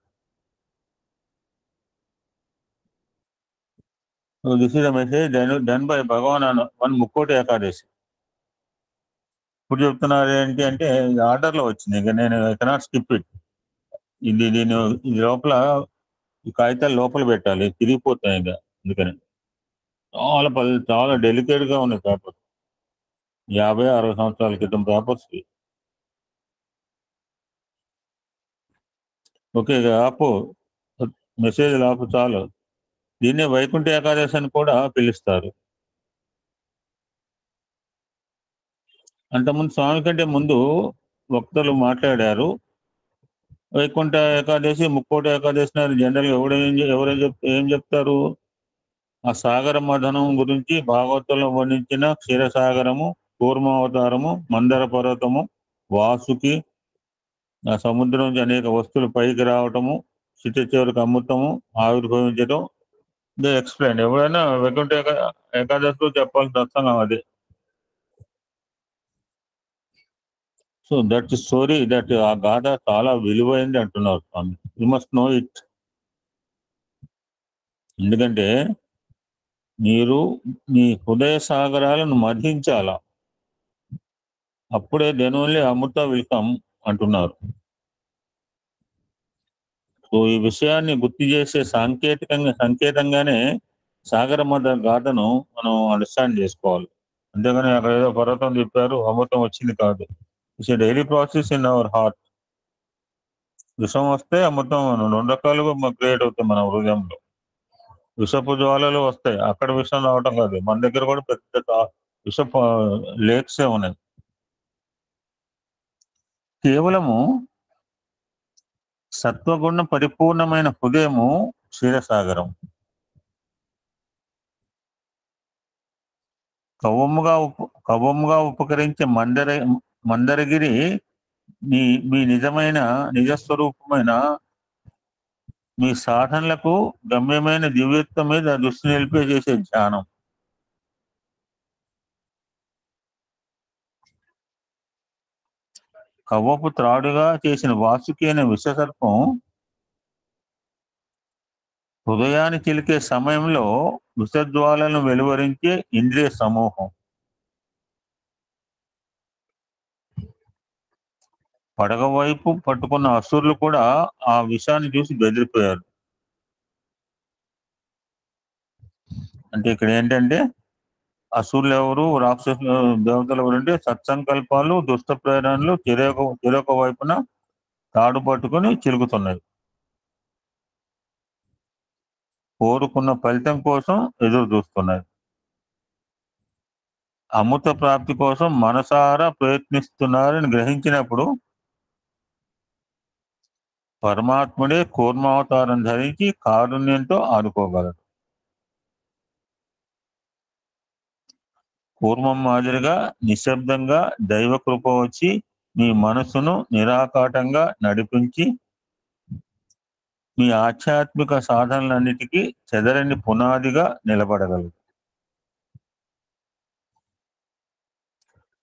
So this is the message done by Bhagwan on one Mukkoti Ekadashi. ఇప్పుడు చెప్తున్నారు ఏంటి అంటే ఆర్డర్లో వచ్చింది, ఇక నేను ఐ కెనాట్ స్కిప్ ఇట్. ఇది లోపల ఈ కాగితాలు లోపల పెట్టాలి, తిరిగిపోతాయి ఇక. అందుకని చాలా డెలికేట్ గా ఉన్నాయి పేపర్స్. 50-60 సంవత్సరాల క్రితం పేపర్స్. ఓకే, ఇక ఆపు, మెసేజ్ ఆపు చాలు. దీన్నే వైకుంఠ ఏకాదశి అని కూడా పిలుస్తారు. అంతకుముందు స్వామి కంటే ముందు వక్తలు మాట్లాడారు. వైకుంఠ ఏకాదశి, ముక్కోటి ఏకాదశి జనరల్ గా ఏం చెప్తారు? ఆ సాగర మథనం గురించి భాగవతంలో వర్ణించిన క్షీరసాగరము, కూర్మావతారము, మందర పర్వతము, వాసుకి, ఆ సముద్రం నుంచి అనేక వస్తువులు పైకి రావటము, చిట్ట చివరికి అమృతము ఆవిర్భవించడం. They explain. ఎవరైనా వైకుంఠ ఏకాదశిలో చెప్పాల్సిన సత్సంగం అదే. సో దట్ స్టోరీ, దట్ ఆ గాథ చాలా విలువైంది అంటున్నారు Swami. You must know it. ఎందుకంటే మీరు మీ హృదయ సాగరాలను మధించాల, అప్పుడే then only amrita will come అంటున్నారు. సో ఈ విషయాన్ని గుర్తు చేసే సంకేతంగానే సాగర మద గాథను మనం అండర్స్టాండ్ చేసుకోవాలి. అంతేగాని అక్కడ ఏదో పర్వతం తిప్పారు అమృతం వచ్చింది కాదు. It's a daily process in our heart. విషం వస్తే అమృతం 2 రకాలుగా క్రియేట్ అవుతాయి మన హృదయంలో. విషపు జ్వాలలు వస్తాయి, అక్కడ విషం రావటం కాదు. మన దగ్గర కూడా పెద్ద విషపు లేక్సే ఉన్నాయి. కేవలము సత్వగుణ పరిపూర్ణమైన హృదయము క్షీరసాగరం. కవ్వముగా ఉపకరించే మందరగిరి మీ నిజస్వరూపమైన మీ సాధనలకు గమ్యమైన దివ్యత్వం మీద దృష్టి నిలిపే చేసే ధ్యానం. కవ్వపు త్రాడుగా చేసిన వాసుకి అనే విషసర్పం హృదయాన్ని చిలికే సమయంలో విషజ్వాలను వెలువరించే ఇంద్రియ సమూహం. పడగ వైపు పట్టుకున్న అసురులు కూడా ఆ విషాన్ని చూసి బెదిరిపోయారు. అంటే ఇక్కడ ఏంటంటే అసురులు ఎవరు, రాక్షసులు దేవతలు ఎవరంటే సత్సంకల్పాలు, దుష్ట ప్రేరణలు చెరొక వైపున తాడు పట్టుకొని చిలుకుతున్నాయి. కోరుకున్న ఫలితం కోసం ఎదురు చూస్తున్నాయి. అమృత ప్రాప్తి కోసం మనసారా ప్రయత్నిస్తున్నారని గ్రహించినప్పుడు పరమాత్ముడే కూర్మావతారం ధరించి కారుణ్యంతో ఆదుకోగలడు. కూర్మం మాదిరిగా నిశ్శబ్దంగా దైవ కృప వచ్చి మీ మనసును నిరాకాటంగా నడిపించి మీ ఆధ్యాత్మిక సాధనలన్నిటికీ చెదరని పునాదిగా నిలబడగలదు.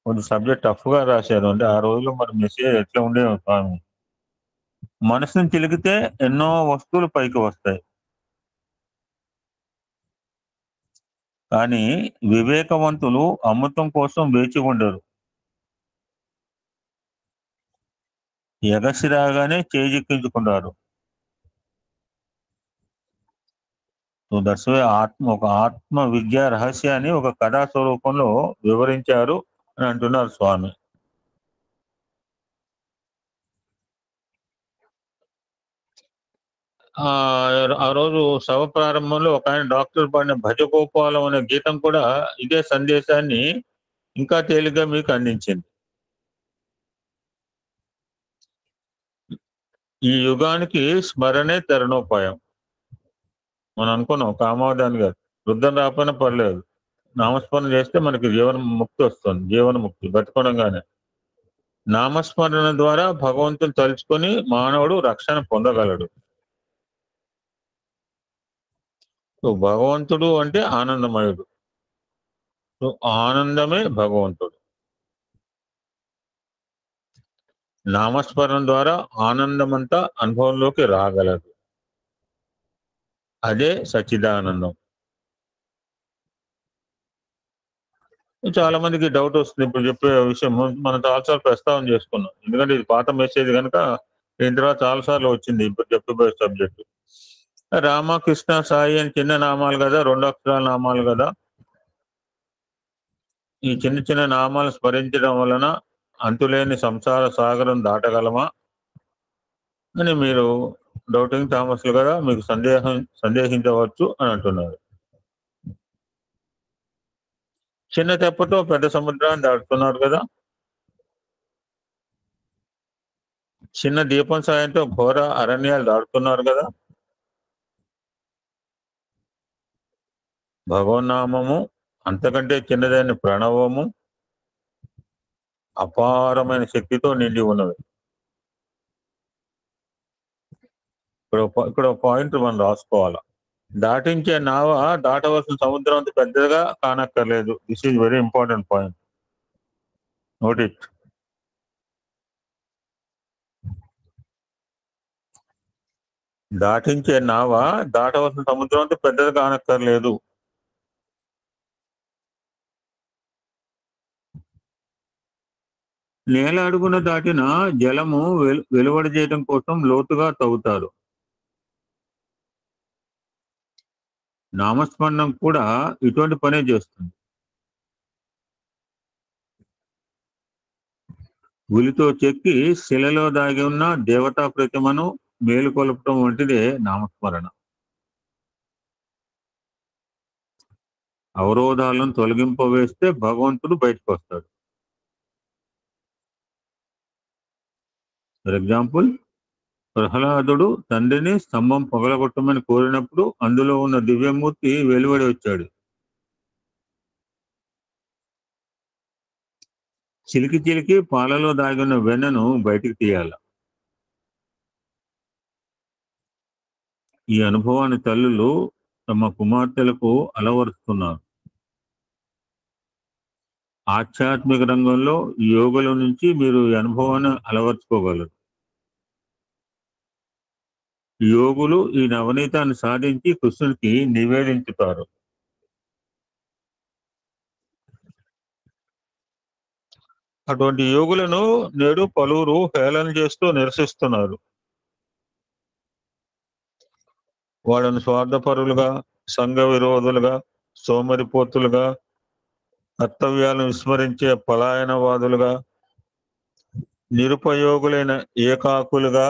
కొంచెం సబ్జెక్ట్ టఫ్గా రాశారు. అంటే ఆ రోజుల్లో మరి మెసేజ్ ఎట్లా ఉండేవో స్వామి. మనసును చిలికితే ఎన్నో వస్తువులు పైకి వస్తాయి, కానీ వివేకవంతులు అమృతం కోసం వేచి ఉండరు. ఎగసి రాగానే చేజిక్కించుకుంటారు. సో దట్స్ వై ఒక ఆత్మ విద్యా రహస్యాన్ని ఒక కథా స్వరూపంలో వివరించారు అని అంటున్నారు స్వామి. ఆ రోజు సభ ప్రారంభంలో ఒక ఆయన డాక్టర్ పాడిన భజగోపాలం అనే గీతం కూడా ఇదే సందేశాన్ని ఇంకా తేలిగ్గా మీకు అందించింది. ఈ యుగానికి స్మరణే తరుణోపాయం. మనం అనుకున్నాం కామావధాని గారు, వృద్ధం రాకపోయినా పర్లేదు, నామస్మరణ చేస్తే మనకి జీవన ముక్తి వస్తుంది. జీవన ముక్తి బతుకుండగానే నామస్మరణ ద్వారా భగవంతుని తలుచుకొని మానవుడు రక్షణ పొందగలడు. సో భగవంతుడు అంటే ఆనందమయుడు. సో ఆనందమే భగవంతుడు. నామస్మరణ ద్వారా ఆనందమంతా అనుభవంలోకి రాగలదు. అదే సచ్చిదానందం. చాలా మందికి డౌట్ వస్తుంది. ఇప్పుడు చెప్పే విషయం మనం చాలాసార్లు ప్రస్తావన చేసుకున్నాం, ఎందుకంటే ఇది పాత మెసేజ్ కనుక దీని తర్వాత చాలాసార్లు వచ్చింది. ఇప్పుడు చెప్పబోయే సబ్జెక్టు రామ, కృష్ణ, సాయి అని చిన్న నామాలు కదా, 2 అక్షరాల నామాలు కదా. ఈ చిన్న చిన్న నామాలు స్మరించడం వలన అంతులేని సంసార సాగరం దాటగలమా అని మీరు డౌటింగ్ థామస్లు కదా, మీకు సందేహించవచ్చు అని అంటున్నారు. చిన్న తెప్పతో పెద్ద సముద్రాన్ని దాటుతున్నారు కదా. చిన్న దీపం సాయంతో ఘోర అరణ్యాలు దాటుతున్నారు కదా. భగవన్నామము అంతకంటే చిన్నదైన ప్రణవము అపారమైన శక్తితో నిండి ఉన్నది. ఇక్కడ పాయింట్ మనం రాసుకోవాలా. దాటించే నావ దాటవలసిన సముద్రం అంత పెద్దగా కానక్కర్లేదు. This is very important point. Note it. దాటించే నావ దాటవలసిన సముద్రం అంత పెద్దది కానక్కర్లేదు. నేల అడుగున దాటిన జలము వెలువడి చేయడం కోసం లోతుగా తవ్వుతారు. నామస్మరణం కూడా ఇటువంటి పనే చేస్తుంది. ఉలితో చెక్కి శిలలో దాగి ఉన్న దేవతా ప్రతిమను మేలుకొల్పటం వంటిదే నామస్మరణ. అవరోధాలను తొలగింపవేస్తే భగవంతుడు బయటకు వస్తాడు. ఫర్ ఎగ్జాంపుల్, ప్రహ్లాదుడు తండ్రిని స్తంభం పగలగొట్టమని కోరినప్పుడు అందులో ఉన్న దివ్యమూర్తి వెలువడి వచ్చాడు. చిలికి చిలికి పాలలో దాగిన వెన్నను బయటికి తీయాల. ఈ అనుభవాన్ని తల్లులు తమ కుమార్తెలకు అలవరుస్తున్నారు. ఆధ్యాత్మిక రంగంలో యోగుల నుంచి మీరు ఈ అనుభవాన్ని అలవర్చుకోగలరు. యోగులు ఈ నవనీతాన్ని సాధించి కృష్ణునికి నివేదించుతారు. అటువంటి యోగులను నేడు పలువురు హేళన చేస్తూ నిరసిస్తున్నారు. వాళ్ళను స్వార్థపరులుగా, సంఘ విరోధులుగా, సోమరిపోతులుగా, కర్తవ్యాలను విస్మరించే పలాయనవాదులుగా, నిరుపయోగులైన ఏకాకులుగా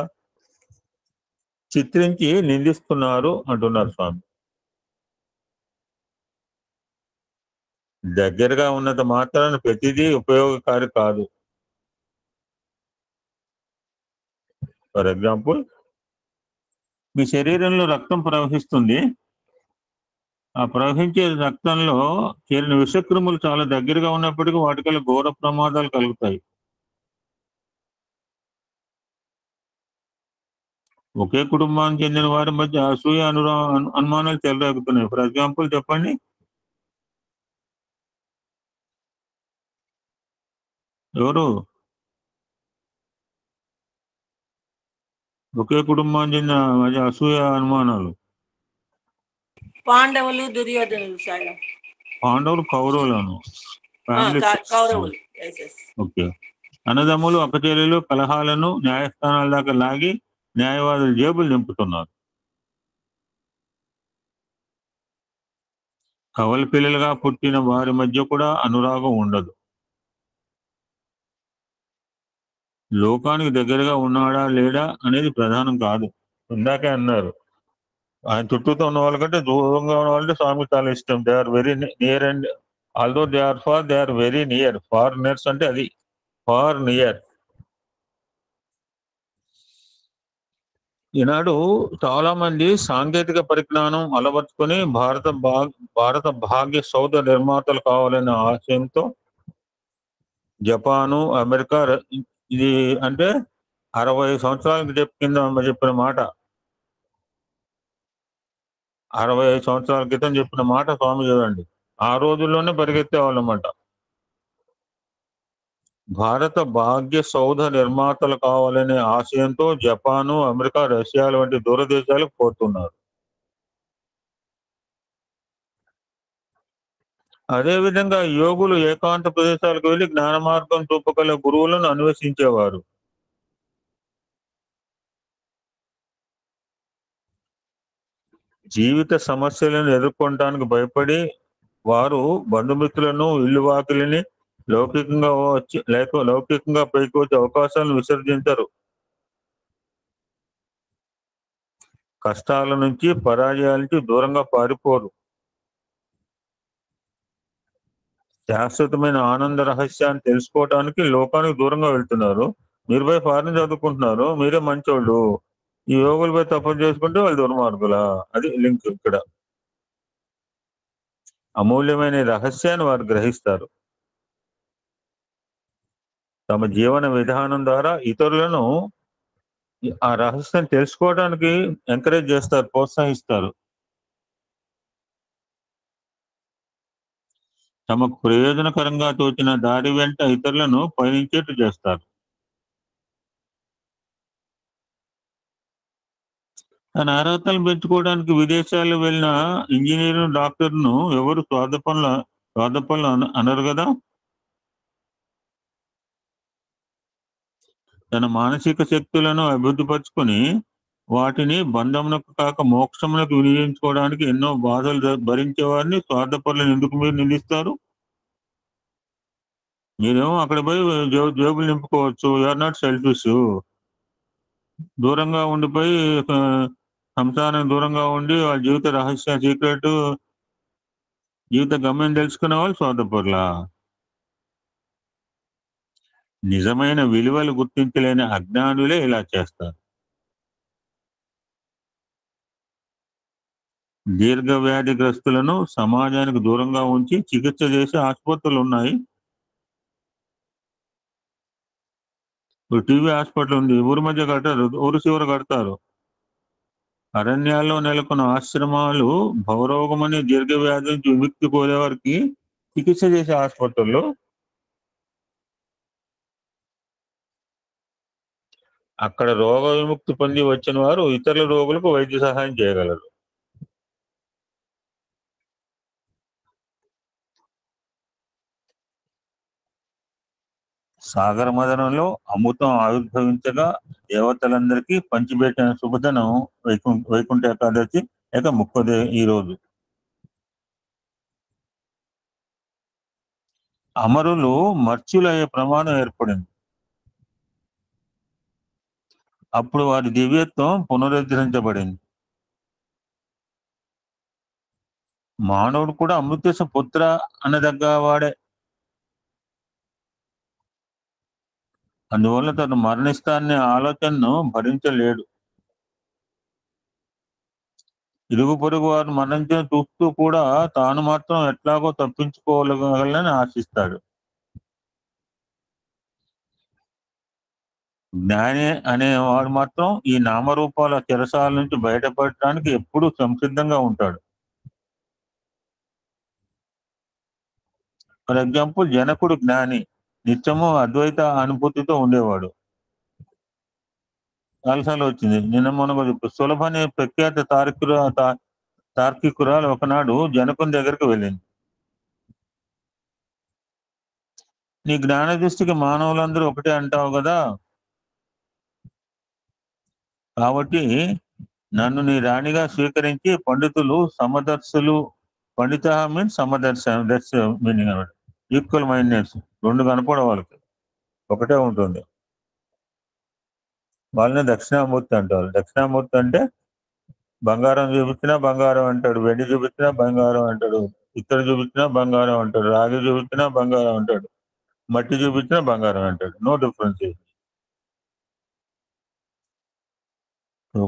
చిత్రించి నిందిస్తున్నారు అంటున్నారు స్వామి. దగ్గరగా ఉన్నంత మాత్రాన ప్రతిదీ ఉపయోగకారి కాదు. ఫర్ ఎగ్జాంపుల్, మీ శరీరంలో రక్తం ప్రవహిస్తుంది. ఆ ప్రవహించే రక్తంలో చేరిన విషక్రిములు చాలా దగ్గరగా ఉన్నప్పటికీ వాటికల్లా ఘోర ప్రమాదాలు కలుగుతాయి. ఒకే కుటుంబానికి చెందిన వారి మధ్య అసూయ అనుమానాలు చెలరేగుతున్నాయి. ఫర్ ఎగ్జాంపుల్ చెప్పండి. ఎవరు? ఒకే కుటుంబానికి చెందిన మధ్య అసూయ అనుమానాలు. పాండవులు, దుర్యోధనులు సార్. పాండవులు కౌరవులను కౌరవులు. ఓకే. అన్నదమ్ములు అక్కచెల్లెలు కలహాలను న్యాయస్థానాల దాకా లాగి న్యాయవాదులు జేబులు నింపుతున్నారు. కవల పిల్లలుగా పుట్టిన వారి మధ్య కూడా అనురాగం ఉండదు. లోకానికి దగ్గరగా ఉన్నాడా లేడా అనేది ప్రధానం కాదు. ఇందాకే అన్నారు, ఆయన చుట్టూతో ఉన్న వాళ్ళకంటే దూరంగా ఉన్న వాళ్ళంటే స్వామికి చాలా ఇష్టం. They are very near and although they are far, they are very near. Far nears అంటే అది ఫార్ నియర్. ఈనాడు చాలా మంది సాంకేతిక పరిజ్ఞానం అలవర్చుకొని భారత భాగ్య సౌధ నిర్మాతలు కావాలనే ఆశయంతో జపాను, అమెరికా ఇది అంటే 60 సంవత్సరాల కింద చెప్పిన మాట, 65 సంవత్సరాల క్రితం చెప్పిన మాట స్వామి చూడండి. ఆ రోజుల్లోనే పరిగెత్తేవాళ్ళమాట. భారత భాగ్య సౌధ నిర్మాతలు కావాలనే ఆశయంతో జపాను, అమెరికా, రష్యాల వంటి దూరదేశాలకు పోతున్నారు. అదేవిధంగా యోగులు ఏకాంత ప్రదేశాలకు వెళ్లి జ్ఞాన మార్గం చూపగల గురువులను అన్వేషించేవారు. జీవిత సమస్యలను ఎదుర్కొనడానికి భయపడి వారు బంధుమిత్రులను, ఇల్లు వాకిలిని లౌకికంగా పైకి వచ్చే అవకాశాలను విసర్జించరు. కష్టాల నుంచి, పరాజయాల నుంచి దూరంగా పారిపోరు. శాశ్వతమైన ఆనంద రహస్యాన్ని తెలుసుకోవడానికి లోకానికి దూరంగా వెళ్తున్నారు. మీరు పోయి ఫారెన్ చదువుకుంటున్నారు, మీరే మంచోళ్ళు. ఈ యోగులపై తపస్సు చేసుకుంటే వాళ్ళు దుర్మార్గులా? అది లింక్ ఇక్కడ. అమూల్యమైన రహస్యాన్ని వారు గ్రహిస్తారు. తమ జీవన విధానం ద్వారా ఇతరులను ఆ రహస్యం తెలుసుకోవడానికి ఎంకరేజ్ చేస్తారు, ప్రోత్సహిస్తారు. తమకు ప్రయోజనకరంగా తోచిన దారి వెంట ఇతరులను పయనించేట్టు చేస్తారు. తన అర్హతలు పెంచుకోవడానికి విదేశాలు వెళ్ళిన ఇంజనీరు, డాక్టర్ను ఎవరు స్వార్థ పనులు అనరు కదా. తన మానసిక శక్తులను అభివృద్ధిపరుచుకొని వాటిని బంధమునకు కాక మోక్షమునకు వినియోగించుకోవడానికి ఎన్నో బాధలు భరించే వారిని స్వార్థపరులను ఎందుకు మీరు నిందిస్తారు? మీరేమో అక్కడ పోయి జేబులు నింపుకోవచ్చు. You're not selfish. దూరంగా ఉండిపోయి సంసారం దూరంగా ఉండి వాళ్ళ జీవిత రహస్య సీక్రెట్, జీవిత గమ్యం తెలుసుకునే వాళ్ళు స్వార్థపరులా? నిజమైన విలువలు గుర్తించలేని అజ్ఞానులే ఇలా చేస్తారు. దీర్ఘ వ్యాధిగ్రస్తులను సమాజానికి దూరంగా ఉంచి చికిత్స చేసే ఆసుపత్రులు ఉన్నాయి. టీవీ హాస్పిటల్ ఉంది, ఊరి మధ్య కట్టారు, ఊరు చివర కడతారు. అరణ్యాల్లో నెలకొన్న ఆశ్రమాలు భవరోగమని దీర్ఘ వ్యాధి నుంచి విముక్తి కోరేవారికి చికిత్స చేసే ఆసుపత్రులు. అక్కడ రోగ విముక్తి పొంది వచ్చిన వారు ఇతరుల రోగులకు వైద్య సహాయం చేయగలరు. సాగర మదనంలో అమృతం ఆవిర్భవించగా దేవతలందరికీ పంచిపెట్టిన శుభదనం వైకుంఠ ఏకాదశి లేక ముప్పదే ఈ రోజు. అమరులు మర్చులయ్యే ప్రమాదం ఏర్పడింది. అప్పుడు వారి దివ్యత్వం పునరుద్ధరించబడింది. మానవుడు కూడా అమృతేశ పుత్ర అనదగ్గ వాడే. అందువల్ల తను మరణిస్తానే ఆలోచనను భరించలేడు. ఇరుగు పొరుగు వారు మరణించిన చూస్తూ కూడా తాను మాత్రం ఎట్లాగో తప్పించుకోగలని ఆశిస్తాడు. జ్ఞాని అనేవాడు మాత్రం ఈ నామరూపాల చెరసాల నుంచి బయటపడటానికి ఎప్పుడూ సంసిద్ధంగా ఉంటాడు. ఫర్ ఎగ్జాంపుల్, జనకుడు జ్ఞాని, నిత్యము అద్వైత అనుభూతితో ఉండేవాడు. చాలాసార్లు వచ్చింది. నిన్న మొన్న సులభ అనే ప్రఖ్యాత తార్కికురాలు ఒకనాడు జనకుని దగ్గరికి వెళ్ళింది. నీ జ్ఞాన దృష్టికి మానవులందరూ ఒకటే అంటావు కదా, కాబట్టి నన్ను నీ రాణిగా స్వీకరించి పండితులు సమదర్శులు, పండిత మీన్స్ సమదర్శ, దర్శ మీనింగ్ అనమాట, ఈక్వల్ మైండ్నెస్, రెండు కనపడే వాళ్ళకి ఒకటే ఉంటుంది. వాళ్ళని దక్షిణామూర్తి అంటారు. దక్షిణామూర్తి అంటే బంగారం చూపించినా బంగారం అంటాడు, వెండి చూపించినా బంగారం అంటాడు, ఇత్తడి చూపించినా బంగారం అంటాడు, రాగి చూపించినా బంగారం అంటాడు, మట్టి చూపించినా బంగారం అంటాడు. No difference.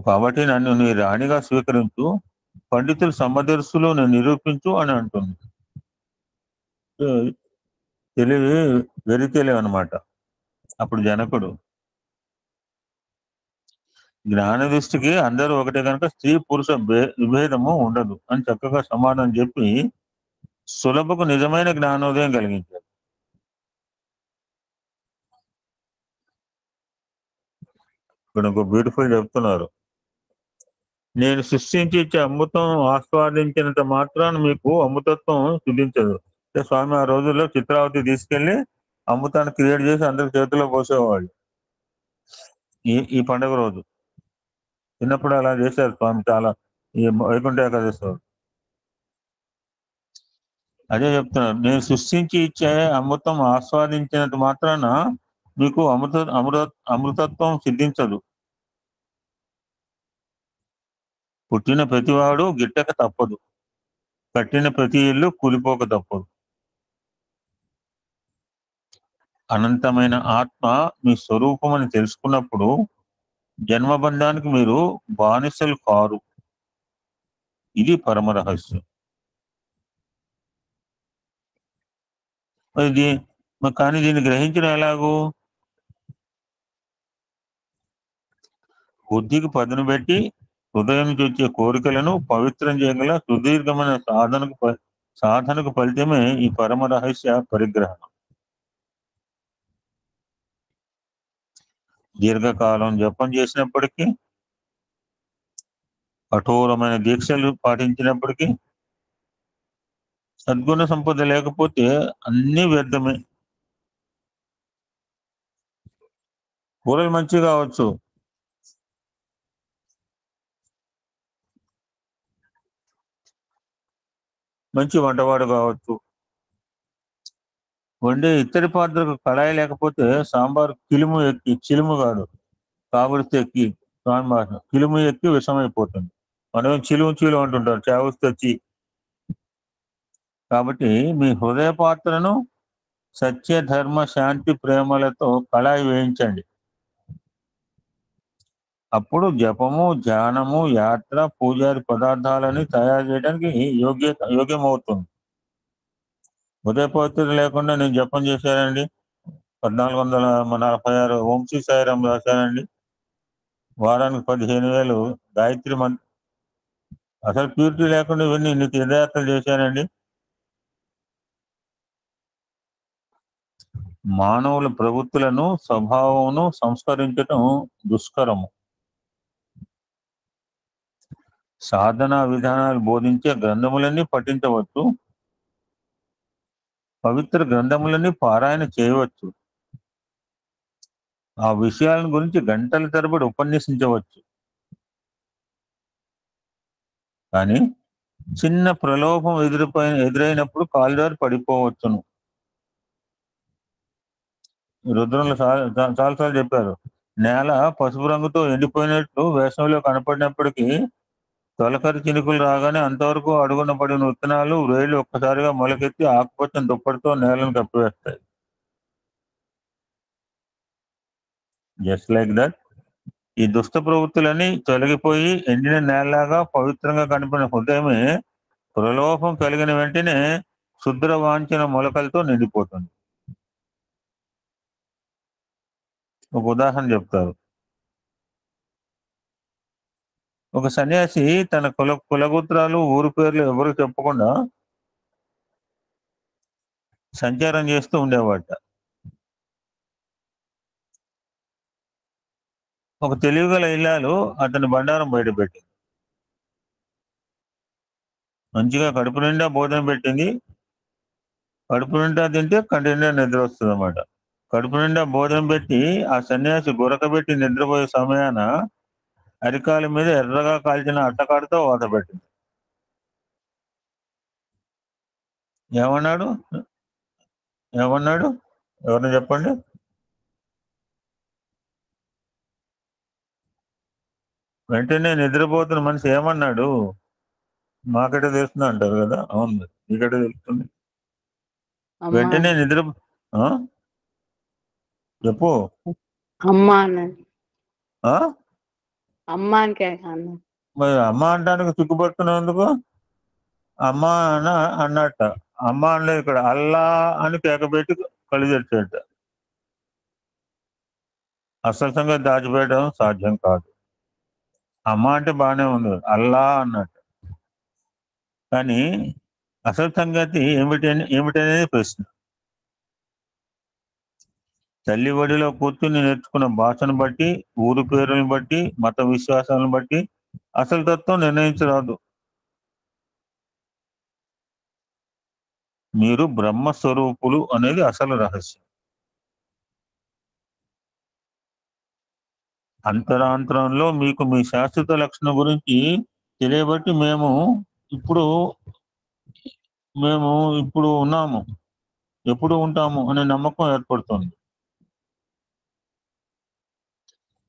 కాబట్టి నన్ను నీ రాణిగా స్వీకరించు, పండితులు సమదర్శులు నిరూపించు అని అంటుంది. తెలివి వెరి తెలివి అనమాట. అప్పుడు జనకుడు, జ్ఞాన దృష్టికి అందరూ ఒకటే కనుక స్త్రీ పురుష విభేదము ఉండదు అని చక్కగా సమాధానం చెప్పి సులభకు నిజమైన జ్ఞానోదయం కలిగించారు. ఇక్కడ ఒక బ్యూటిఫుల్ చెప్తున్నారు, నేను సృష్టించి ఇచ్చే అమృతం ఆస్వాదించినంత మాత్రాన మీకు అమృతత్వం సిద్ధించదు. స్వామి ఆ రోజుల్లో చిత్రావతి తీసుకెళ్లి అమృతాన్ని క్రియేట్ చేసి అందరి చేతిలో పోసేవాళ్ళు. ఈ పండుగ రోజు చిన్నప్పుడు అలా చేశారు స్వామి, చాలా ఈ వైకుంఠ ఏకాదశి. అదే చెప్తున్నారు, నేను సృష్టించి ఇచ్చే అమృతం ఆస్వాదించినంత మాత్రాన మీకు అమృతత్వం సిద్ధించదు. పుట్టిన ప్రతివాడు గిట్టక తప్పదు, కట్టిన ప్రతి ఇల్లు కూలిపోక తప్పదు. అనంతమైన ఆత్మ మీ స్వరూపం అని తెలుసుకున్నప్పుడు జన్మబంధానికి మీరు బానిసలు కారు. ఇది పరమ రహస్యం. కానీ దీన్ని గ్రహించడం ఎలాగూ? బుద్ధికి పదును పెట్టి హృదయం నుంచి వచ్చే కోరికలను పవిత్రం చేయగల సుదీర్ఘమైన సాధనకు ఫలితమే ఈ పరమ రహస్య పరిగ్రహం. దీర్ఘకాలం జపం చేసినప్పటికీ, కఠోరమైన దీక్షలు పాటించినప్పటికీ, సద్గుణ సంపద లేకపోతే అన్ని వ్యర్థమే. కూరలు మంచి కావచ్చు, మంచి వంటవాడు కావచ్చు, వండే ఇత్తడి పాత్రకు కళాయి లేకపోతే సాంబార్ చిలుము కాదు, కాబడితే ఎక్కి సాంబార్ కిలుము ఎక్కి విషమైపోతుంది. మనం చిలుము అంటుంటారు, చావుస్తొచ్చి. కాబట్టి మీ హృదయ పాత్రను సత్య ధర్మ శాంతి ప్రేమలతో కళాయి వేయించండి. అప్పుడు జపము, ధ్యానము, యాత్ర, పూజారి పదార్థాలని తయారు చేయడానికి యోగ్యమవుతుంది. హృదయ పవిత్రత లేకుండా నేను జపం చేశానండి, 1446 ఓం శ్రీ సాయిరాం రాశానండి, వారానికి 15,000 గాయత్రి మంత్రం, అసలు ప్యూరిటీ లేకుండా ఇన్ని తీర్థయాత్రలు చేశానండి, మానవుల ప్రవృత్తులను స్వభావమును సంస్కరించటం దుష్కరము. సాధనా విధానాలు బోధించే గ్రంథములన్నీ పఠించవచ్చు, పవిత్ర గ్రంథములన్నీ పారాయణ చేయవచ్చు, ఆ విషయాల గురించి గంటల తరబడి ఉపన్యసించవచ్చు. కానీ చిన్న ప్రలోభం ఎదురైనప్పుడు కాలుదారి పడిపోవచ్చును. రుద్రంలో చాలాసార్లు చెప్పారు, నేల పసుపు రంగుతో ఎండిపోయినట్లు వేసవిలో కనపడినప్పటికీ తొలకరి చినుకులు రాగానే అంతవరకు అడుగున పడిన విత్తనాలు వేళ్ళు ఒక్కసారిగా మొలకెత్తి ఆకుపచ్చని దుప్పటితో నేలను కప్పివేస్తాయి. జస్ట్ లైక్ దట్, ఈ దుష్ట ప్రవృత్తులని తొలగిపోయి ఎండిన నేలలాగా పవిత్రంగా కనిపిన హృదయమే ప్రలోభం కలిగిన వెంటనే శుద్ర వాంఛన మొలకలతో నిండిపోతుంది. ఒక ఉదాహరణ చెప్తారు. ఒక సన్యాసి తన కులగోత్రాలు ఊరు పేర్లు ఎవరు చెప్పకుండా సంచారం చేస్తూ ఉండేవాట. ఒక తెలివిగల ఇల్లాలు అతని బండారం బయటపెట్టింది. మంచిగా కడుపు నిండా భోజనం పెట్టింది. కడుపు నిండా తింటే కంటి నిండా నిద్ర వస్తుంది అన్నమాట. కడుపు నిండా భోజనం పెట్టి ఆ సన్యాసి గురకబెట్టి నిద్రపోయే సమయాన అరికాల మీద ఎర్రగా కాల్చిన అట్టకాడితో వాత పెట్టింది. ఏమన్నాడు ఎవరిని చెప్పండి? వెంటనే నిద్రపోతున్న మనిషి ఏమన్నాడు? మాకటే తెలుస్తుంది అంటారు కదా. అవును, మీకటే తెలుస్తుంది. వెంటనే నిద్ర చెప్పు. మరి అమ్మ అంటానికి సిగ్గుపడుతున్నావు ఎందుకు? అమ్మ అన్నట్ట. అమ్మ అనలేదు ఇక్కడ, అల్లా అని కేకబెట్టి కళ్ళు తెచ్చాట. అసలు సంగతి దాచిపెట్టడం సాధ్యం కాదు. అమ్మ అంటే బాగానే ఉంది, అల్లా అన్నట్టు. కానీ అసలు సంగతి ఏమిటనేది ప్రశ్న. తల్లి ఒడిలో కూర్చుని నేర్చుకున్న భాషను బట్టి, ఊరు పేరుని బట్టి, మత విశ్వాసాలను బట్టి అసలు తత్వం నిర్ణయించరాదు. మీరు బ్రహ్మస్వరూపులు అనేది అసలు రహస్యం. అంతరాంతరంలో మీకు మీ శాశ్వత లక్షణం గురించి తెలియబట్టి మేము ఇప్పుడు ఉన్నాము, ఎప్పుడు ఉంటాము అనే నమ్మకం ఏర్పడుతుంది.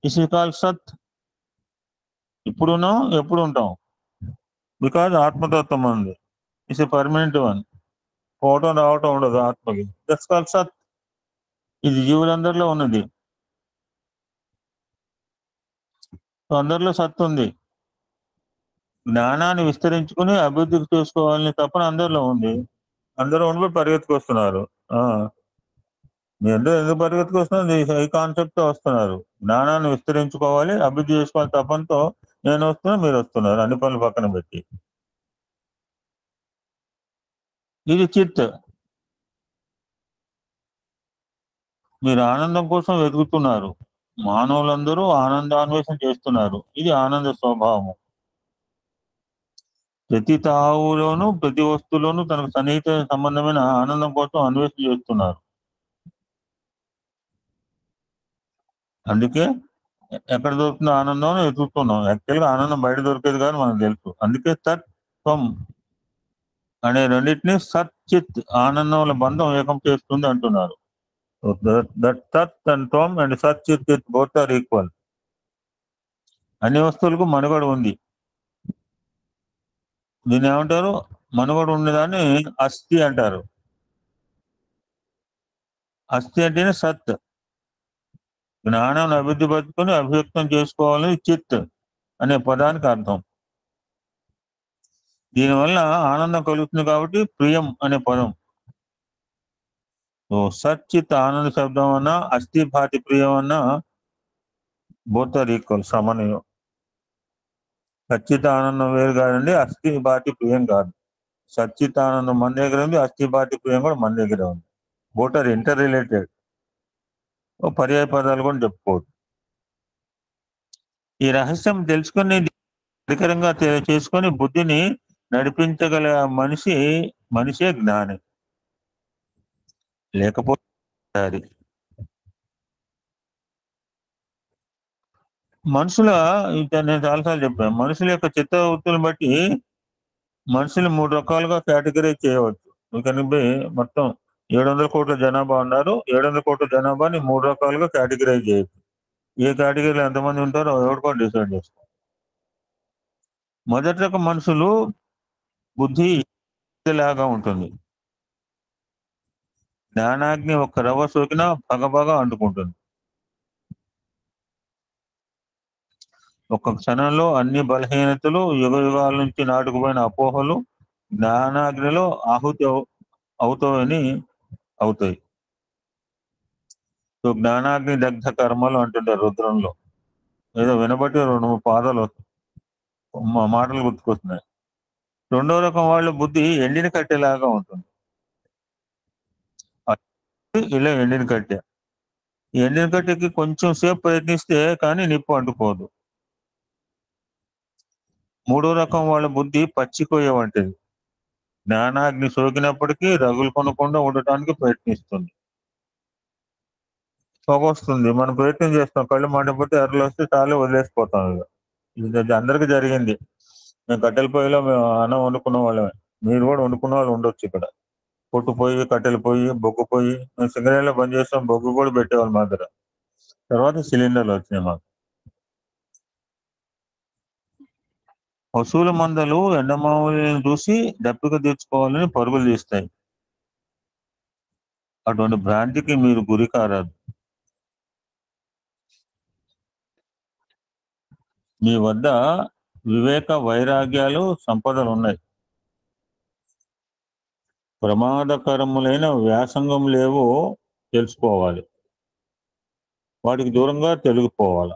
ఇస్ కాల్ సత్. ఇప్పుడున్నాం, ఎప్పుడు ఉంటాం. బికాజ్ ఆత్మతత్వం ఉంది. It's a permanent one. పోవటం రావటం ఉండదు ఆత్మకి. దట్స్ కాల్ సత్. ఇది జీవులందరిలో ఉన్నది. అందరిలో సత్ ఉంది. జ్ఞానాన్ని విస్తరించుకుని అభివృద్ధికి చేసుకోవాలని తప్పన అందరిలో ఉంది. అందరూ ఉండి పరిగెత్తుకొస్తున్నారు. మీ అందరూ ఎందుకు పరిగెత్తుకొస్తున్నారు? ఈ కాన్సెప్ట్ తో వస్తున్నారు. జ్ఞానాన్ని విస్తరించుకోవాలి, అభివృద్ధి చేసుకోవాలి తపంతో నేను వస్తున్నా, మీరు వస్తున్నారు, అన్ని పనులు పక్కన పెట్టి. ఇది చిత్. మీరు ఆనందం కోసం వెతుకుతున్నారు. మానవులందరూ ఆనందాన్వేషణ చేస్తున్నారు. ఇది ఆనంద స్వభావము. ప్రతి తావులోనూ ప్రతి వస్తువులోనూ తనకు సన్నిహిత సంబంధమైన ఆనందం కోసం అన్వేషణ చేస్తున్నారు. అందుకే ఎక్కడ దొరుకుతున్న ఆనందం వెతుకుతున్నాం. యాక్చువల్గా ఆనందం బయట దొరికేది కాదు మనకు తెలుసు. అందుకే తత్వం అనే రెండింటినీ సత్ చిత్ ఆనందంల బంధం ఏకం చేస్తుంది అంటున్నారు. తత్ అండ్ త్వం అండ్ సత్ చిత్ బోత్ ఆర్ ఈక్వల్. అన్ని వస్తువులకు మనుగడ ఉంది. దీన్ని ఏమంటారు? మనుగడ ఉండేదాన్ని అస్థి అంటారు. అస్థి అంటేనే సత్. జ్ఞానాన్ని అభివృద్ధి పరుచుకొని అభివ్యక్తం చేసుకోవాలని చిత్ అనే పదానికి అర్థం. దీనివల్ల ఆనందం కలుగుతుంది కాబట్టి ప్రియం అనే పదం. సచ్చిత్ ఆనంద శబ్దం అన్నా, అస్థి భాతి ప్రియం అన్నా బోత్ ఆర్ ఈక్వల్, సమన్వయం. సచ్చిత్ ఆనందం వేరు కాదండి, అస్థి భాతి ప్రియం కాదు. సచ్చిత్ ఆనందం మన దగ్గర ఉంది, అస్థి భాతి ప్రియం కూడా మన దగ్గర ఉంది. Both are inter related. పర్యాయ పదాలు కూడా చెప్పుకోవచ్చు. ఈ రహస్యం తెలుసుకుని అధికారంగా చేసుకొని బుద్ధిని నడిపించగల మనిషే జ్ఞాని. లేకపోతే నేను చాలాసార్లు చెప్పాను, మనుషుల యొక్క చిత్తవృత్తులను బట్టి మనుషులు 3 రకాలుగా కేటగిరైజ్ చేయవచ్చు. ఎందుకంటే మొత్తం 700 కోట్ల జనాభా ఉన్నారు. 700 కోట్ల జనాభాని 3 రకాలుగా కేటగిరైజ్ చేయొచ్చు. ఏ కేటగిరీలో ఎంతమంది ఉంటారో ఎవరు కూడా డిసైడ్ చేసుకోవాలి. మొదటి రకం మనుషులు బుద్ధి లాగా ఉంటుంది. జ్ఞానాగ్ని ఒక్క రవ్వ సోకినా పగపగా అంటుకుంటుంది. ఒక్క క్షణంలో అన్ని బలహీనతలు, యుగ యుగాల నుంచి నాటుకుపోయిన అపోహలు జ్ఞానాగ్నిలో ఆహుతి అవుతాయి. సో జ్ఞానాగ్ని దగ్ధ కర్మలు అంటుంటారు రుద్రంలో. ఏదో వినబట్టి 2-3 పాదాలు మాటలు గుర్తుకొస్తున్నాయి. రెండో రకం వాళ్ళ బుద్ధి ఎండిన కట్టెలాగా ఉంటుంది. ఇలా ఎండిన కట్టె. ఎండిన కట్టెకి కొంచెం సేపు ప్రయత్నిస్తే కానీ నిప్పు అంటుకోదు. మూడో రకం వాళ్ళ బుద్ధి పచ్చికొయ్య వంటిది. జ్ఞానాగ్ని సోకినప్పటికీ రగులు కొనకుండా ఉండటానికి ప్రయత్నిస్తుంది. పొగొస్తుంది, మనం ప్రయత్నం చేస్తాం, కళ్ళు మంటపోతే ఎర్రలు వస్తే చాలా వదిలేసిపోతాం. ఇది అందరికీ జరిగింది. మేము కట్టెల పొయ్యిలో మేము అన్నం వండుకున్న వాళ్ళమే. మీరు కూడా వండుకున్న వాళ్ళు ఉండొచ్చు ఇక్కడ. పొట్టు పొయ్యి, కట్టెల పొయ్యి, బొగ్గు పొయ్యి. మేము సింగరేణిలో బంద్ చేస్తాం, బొగ్గు కూడా పెట్టేవాళ్ళు మా దగ్గర. తర్వాత సిలిండర్లు వచ్చినాయి మాకు. పశువుల మందలు ఎండమావులను చూసి దప్పిక తీర్చుకోవాలని పరుగులు తీస్తాయి. అటువంటి భ్రాంతికి మీరు గురి కారాదు. మీ వద్ద వివేక వైరాగ్యాలు సంపదలు ఉన్నాయి. ప్రమాదకరములైన వ్యాసంగములేవో తెలుసుకోవాలి, వాటికి దూరంగా తొలగిపోవాలి.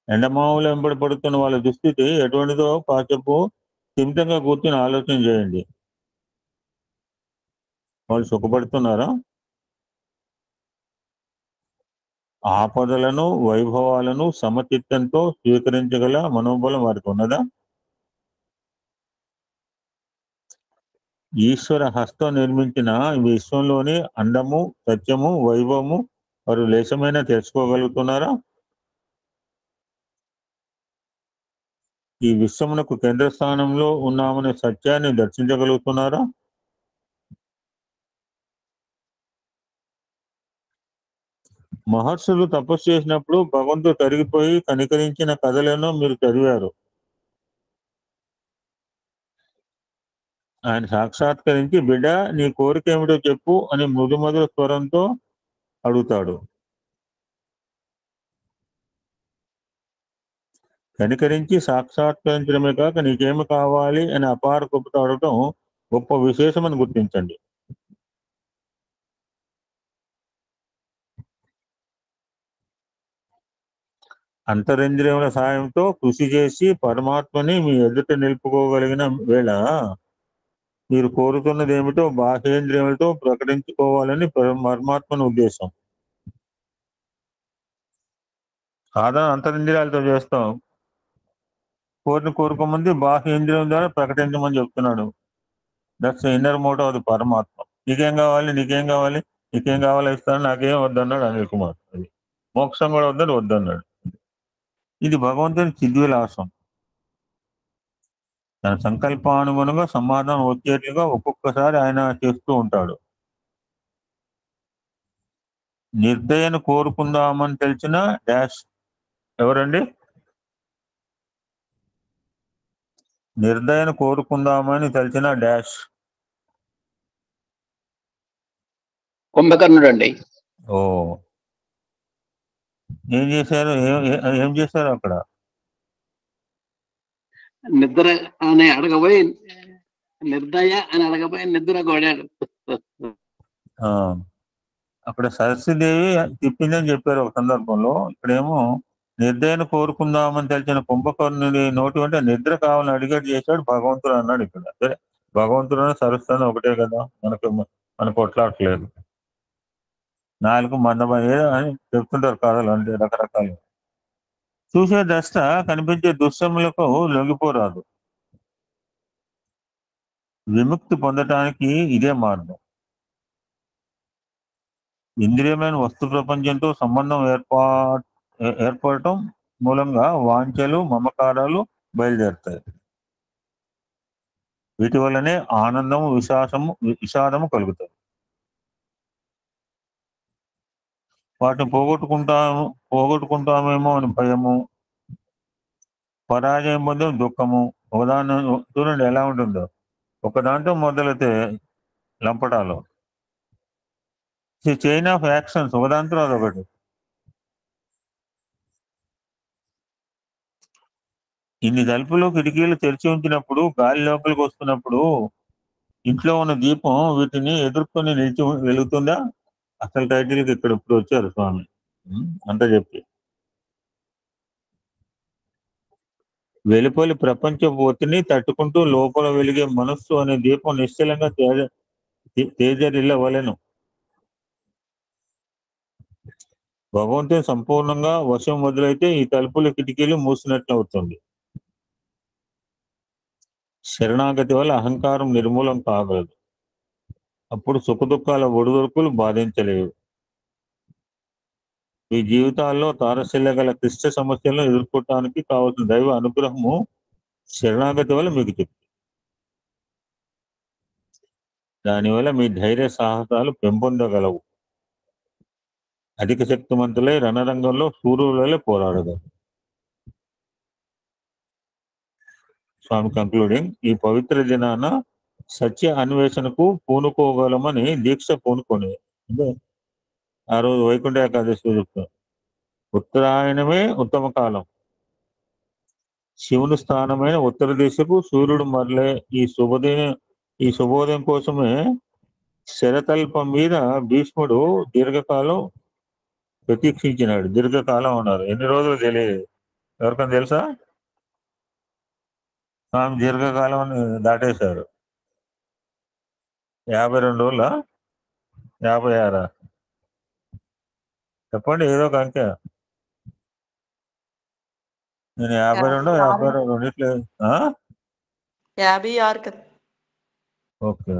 ఎండమావులు వెంబడి పడుతున్న వాళ్ళ దుస్థితి ఎటువంటిదో కాసేపు స్థిమితంగా కూర్చొని ఆలోచన చేయండి. వాళ్ళు సుఖపడుతున్నారా? ఆపదలను, వైభవాలను సమచిత్తంతో స్వీకరించగల మనోబలం వారికి ఉన్నదా? ఈశ్వర హస్తం నిర్మించిన విశ్వంలోని అండము, సత్యము, వైభవము వారు లేశమైనా తెలుసుకోగలుగుతున్నారా? ఈ విశ్వమునకు కేంద్ర స్థానంలో ఉన్నామనే సత్యాన్ని దర్శించగలుగుతున్నారా? మహర్షులు తపస్సు చేసినప్పుడు భగవంతుడు కరిగిపోయి కనికరించిన కథలను మీరు చదివారు. ఆయన సాక్షాత్కరించి, బిడ్డ నీ కోరిక ఏమిటో చెప్పు అని మృదుమధుర స్వరంతో అడుగుతాడు. కనికరించి సాక్షాత్కరించడమే కాక నీకేమి కావాలి అని అపార కృపతో అడగటం గొప్ప విశేషమని గుర్తించండి. అంతరింద్రియముల సాయంతో కృషి చేసి పరమాత్మని మీ ఎదుట నిలుపుకోగలిగిన వేళ మీరు కోరుతున్నది ఏమిటో బాహ్యేంద్రియములతో ప్రకటించుకోవాలని పరమాత్మని ఉద్దేశం. సాధారణ అంతరింద్రియాలతో చేస్తాం, కోరుకోమంది బాహ్యేంద్రియం ద్వారా ప్రకటించమని చెప్తున్నాడు. దట్స్ ఇన్నర్ మోటో అది పరమాత్మ. నీకేం కావాలి, నీకేం కావాలి, నీకేం కావాలి ఇస్తాను, నాకేం వద్దన్నాడు అనిల్ కుమార్. అది మోక్షం కూడా వద్దన్నాడు. ఇది భగవంతుని చిద్విలాసం. తన సంకల్పానుగుణంగా సమాధానం వచ్చేట్లుగా ఒక్కొక్కసారి ఆయన చేస్తూ ఉంటాడు. నిర్దయను కోరుకుందామని తెలిసిన డాష్ ఎవరండి? నిర్దయను కోరుకుందామని తెలిసిన డాష్ కుంభకర్ణుడు అండి. ఓ, ఏం చేశారు అక్కడ? నిద్ర అని అడగబోయి నిర్దయ అని అడగబోయి నిద్ర కోడాడు. అక్కడ సరస్వతీదేవి తిప్పిందని చెప్పారు ఒక సందర్భంలో. ఇక్కడేమో నిర్దయను కోరుకుందామని తెలిసిన కుంభకర్ణుడి నోటి వెంట నిద్ర కావాలని అడిగేట్టు చేశాడు భగవంతుడు అన్నాడు. ఇక్కడ సరే, భగవంతుడు సరస్వతి ఒకటే కదా, మనకు కొట్లాడలేదు. నాలుగు మందమయ్యే అని చెప్తుంటారు కథలు, అంటే రకరకాలు. చూసే దశ కనిపించే దుశ్శములకు లొంగిపోరాదు. విముక్తి పొందటానికి ఇదే మార్గం. ఇంద్రియమైన వస్తు ప్రపంచంతో సంబంధం ఏర్పడటం మూలంగా వాంఛలు, మమకారాలు బయలుదేరుతాయి. వీటి వల్లనే ఆనందము, విషాదము కలుగుతాయి. వాటిని పోగొట్టుకుంటామేమో అని భయము, పరాజయం పొందే దుఃఖము. ఒకదాని చూడండి ఎలా ఉంటుందో, ఒకదాంతో మొదలైతే లంపటాలు, చైన్ ఆఫ్ యాక్షన్స్, ఒకదాంతో అదొకటి. ఇన్ని తలుపులు కిటికీలు తెరిచి ఉంచినప్పుడు, గాలి లోపలికి వస్తున్నప్పుడు ఇంట్లో ఉన్న దీపం వీటిని ఎదుర్కొని నిలిచి వెలుగుతుందా? అసలు టైటిల్కి ఇక్కడ ఇప్పుడు వచ్చారు స్వామి అంతా చెప్పి. వెలుపలి ప్రపంచ ఒత్తిడిని తట్టుకుంటూ లోపల వెలిగే మనస్సు అనే దీపం నిశ్చలంగా తేజరిల్లవలెను. భగవంతుని సంపూర్ణంగా వశం మొదలైతే ఈ తలుపుల కిటికీలు మూసినట్లు అవుతుంది. శరణాగతి వల్ల అహంకారం నిర్మూలం కాగలదు. అప్పుడు సుఖదుఖాల ఒడిదొడుకులు బాధించలేవు. ఈ జీవితాల్లో తారశల్య గల క్లిష్ట సమస్యలను ఎదుర్కోవటానికి కావాల్సిన దైవ అనుగ్రహము శరణాగతి వల్ల మీకు చెప్తుంది. దానివల్ల మీ ధైర్య సాహసాలు పెంపొందగలవు. అధిక శక్తివంతులై రణరంగంలో సూర్యులలో పోరాడగలరు. స్వామి కంక్లూడింగ్, ఈ పవిత్ర దినాన సత్య అన్వేషణకు పూనుకోగలమని దీక్ష పూనుకొని, అంటే ఆ రోజు వైకుంఠ ఏకాదశి చెప్తాం. ఉత్తరాయణమే ఉత్తమ కాలం. శివుని స్థానమైన ఉత్తర దిశకు సూర్యుడు మరలే ఈ శుభోదయం కోసమే శరతల్పం మీద భీష్ముడు దీర్ఘకాలం ప్రతీక్షించినాడు. దీర్ఘకాలం ఉన్నారు. ఎన్ని రోజులు తెలియదు. ఎవరికైనా తెలుసా? స్వామి దీర్ఘకాలం అని దాటేశారు. 52 రోజుల 56 చెప్పండి, ఏదో ఒక అంకె. నేను 52 రెండిట్లో 56. ఓకే.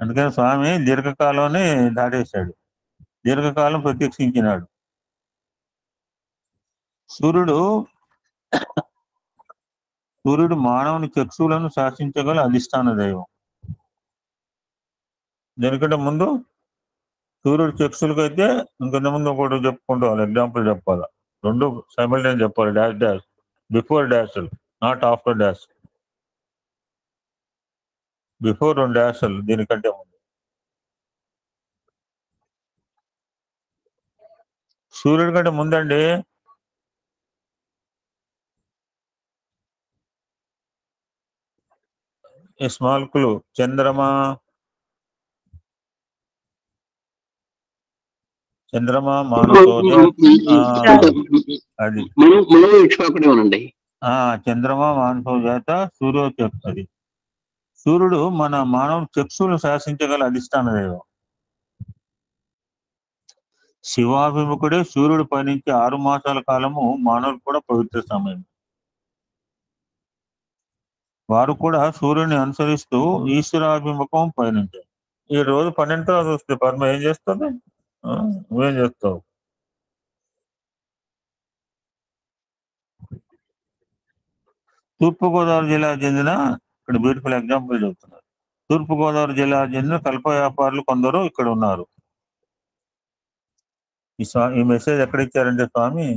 అందుకని స్వామి దీర్ఘకాలాన్ని దాటేశాడు. దీర్ఘకాలం ప్రత్యక్షించినాడు. సూర్యుడు మానవుని చక్షువులను శాసించగల అధిష్టాన దైవం. దీనికంటే ముందు సూర్యుడు చక్షులకైతే ఇంకంత ముందు ఒకటి చెప్పుకుంటావాలి, ఎగ్జాంపుల్ చెప్పాలి. రెండు సైమల్టేనియస్ చెప్పాలి. Dash before dash, not after dash. Before 2 డాష్లు దీనికంటే ముందు. సూర్యుడి కంటే ముందండి స్మాల్ క్లూ, చంద్రమా మానసోజ, అది చంద్రమా మానసోజాత సూర్యోచ. అది సూర్యుడు మన మానవ చక్షులను శాసించగల అధిష్టాన దైవం. శివాభిముఖుడే సూర్యుడు పయనించే 6 మాసాల కాలము మానవులు కూడా పవిత్ర సమయం. వారు కూడా సూర్యుని అనుసరిస్తూ ఈశ్వరాభిముఖం పయనించారు. ఈ రోజు 12 తర్వాత వస్తే పద్మ ఏం చేస్తుంది? నువ్వేం చేస్తావు? తూర్పుగోదావరి జిల్లా చెందిన, ఇక్కడ బ్యూటిఫుల్ ఎగ్జాంపుల్ చెబుతున్నారు. తూర్పుగోదావరి జిల్లా చెందిన కల్ప వ్యాపారులు కొందరు ఇక్కడ ఉన్నారు. ఈ మెసేజ్ ఎక్కడ ఇచ్చారంటే స్వామి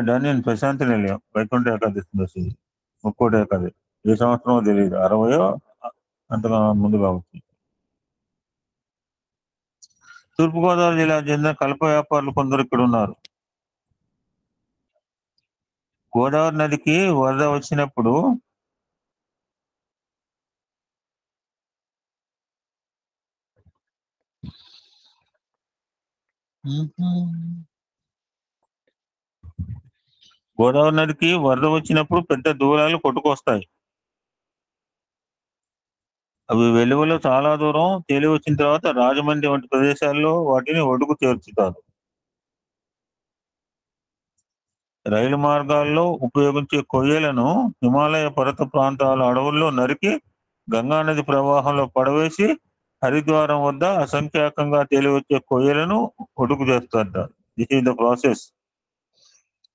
డన్ ఇన్ ప్రశాంతి నిలయం, వైకుంఠ ఏకాదశి మెసేజ్, ముక్కోటి ఏకాదశి. ఏ సంవత్సరమో తెలియదు, 60 అంతగా ముందు కావచ్చు. తూర్పుగోదావరి జిల్లా చెందిన కల్ప వ్యాపారులు కొందరు ఇక్కడ ఉన్నారు. గోదావరి నదికి వరద వచ్చినప్పుడు పెద్ద దూరాలు కొట్టుకొస్తాయి. అవి వెలువలో చాలా దూరం తేలి వచ్చిన తర్వాత రాజమండ్రి వంటి ప్రదేశాల్లో వాటిని ఒడుగు చేర్చుతారు. రైలు మార్గాల్లో ఉపయోగించే కొయ్యలను హిమాలయ పర్వత ప్రాంతాల అడవుల్లో నరికి గంగానది ప్రవాహంలో పడవేసి హరిద్వారం వద్ద అసంఖ్యాకంగా తేలివచ్చే కొయ్యలను ఒడుగు చేస్తారట. This is the process.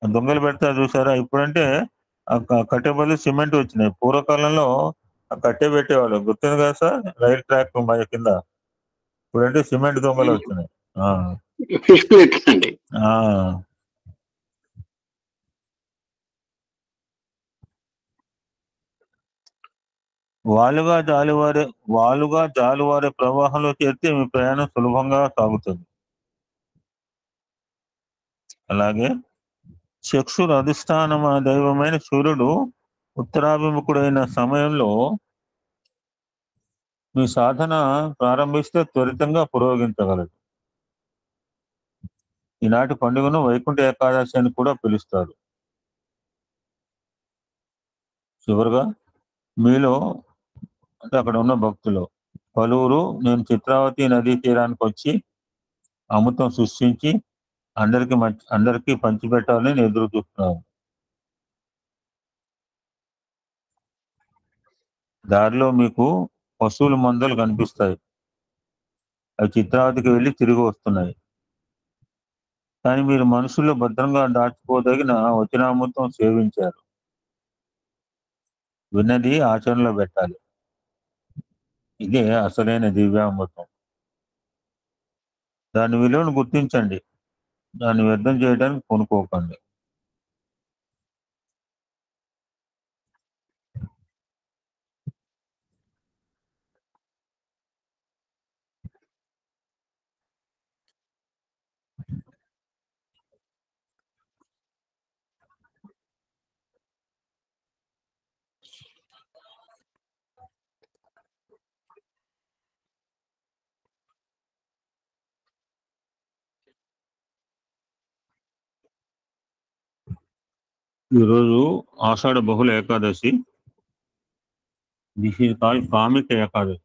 దొంగలు పెడతారు చూసారా, ఇప్పుడంటే కట్టె బదులు సిమెంట్ వచ్చినాయి. పూర్వకాలంలో కట్టె పెట్టేవాళ్ళు, గుర్తుంది కదా సార్, రైల్ ట్రాక్ కింద. ఇప్పుడంటే సిమెంట్ దొంగలు వచ్చినాయి. ఫిష్ ప్లేట్ అండి. వాలుగా జాలువారే ప్రవాహంలో చేరితే మీ ప్రయాణం సులభంగా సాగుతుంది. అలాగే చక్షుర అధిష్టానం దైవమైన సూర్యుడు ఉత్తరాభిముఖుడైన సమయంలో మీ సాధన ప్రారంభిస్తే త్వరితంగా పురోగమించగలదు. ఈనాటి పండుగను వైకుంఠ ఏకాదశి అని కూడా పిలుస్తారు. చివరిగా మీలో అంటే అక్కడ ఉన్న భక్తులు పలువురు నేను చిత్రావతి నదీ తీరానికి వచ్చి అమృతం సృష్టించి అందరికీ పంచిపెట్టాలని ఎదురు చూస్తున్నారు. దారిలో మీకు పశువుల మందలు కనిపిస్తాయి. అవి చిత్రావతికి వెళ్ళి తిరిగి వస్తున్నాయి. కానీ మీరు మనసులో భద్రంగా దాచుకోదగిన వచనామృతం సేవించారు. విన్నది ఆచరణలో పెట్టాలి. ఇదే అసలైన దివ్యామృతం. దాని విలువను గుర్తించండి. దాన్ని వ్యర్థం చేయడానికి కొనుక్కోకండి. ఈరోజు ఆషాఢ బహుళ Ekadashi. This is called Kamika Ekadashi.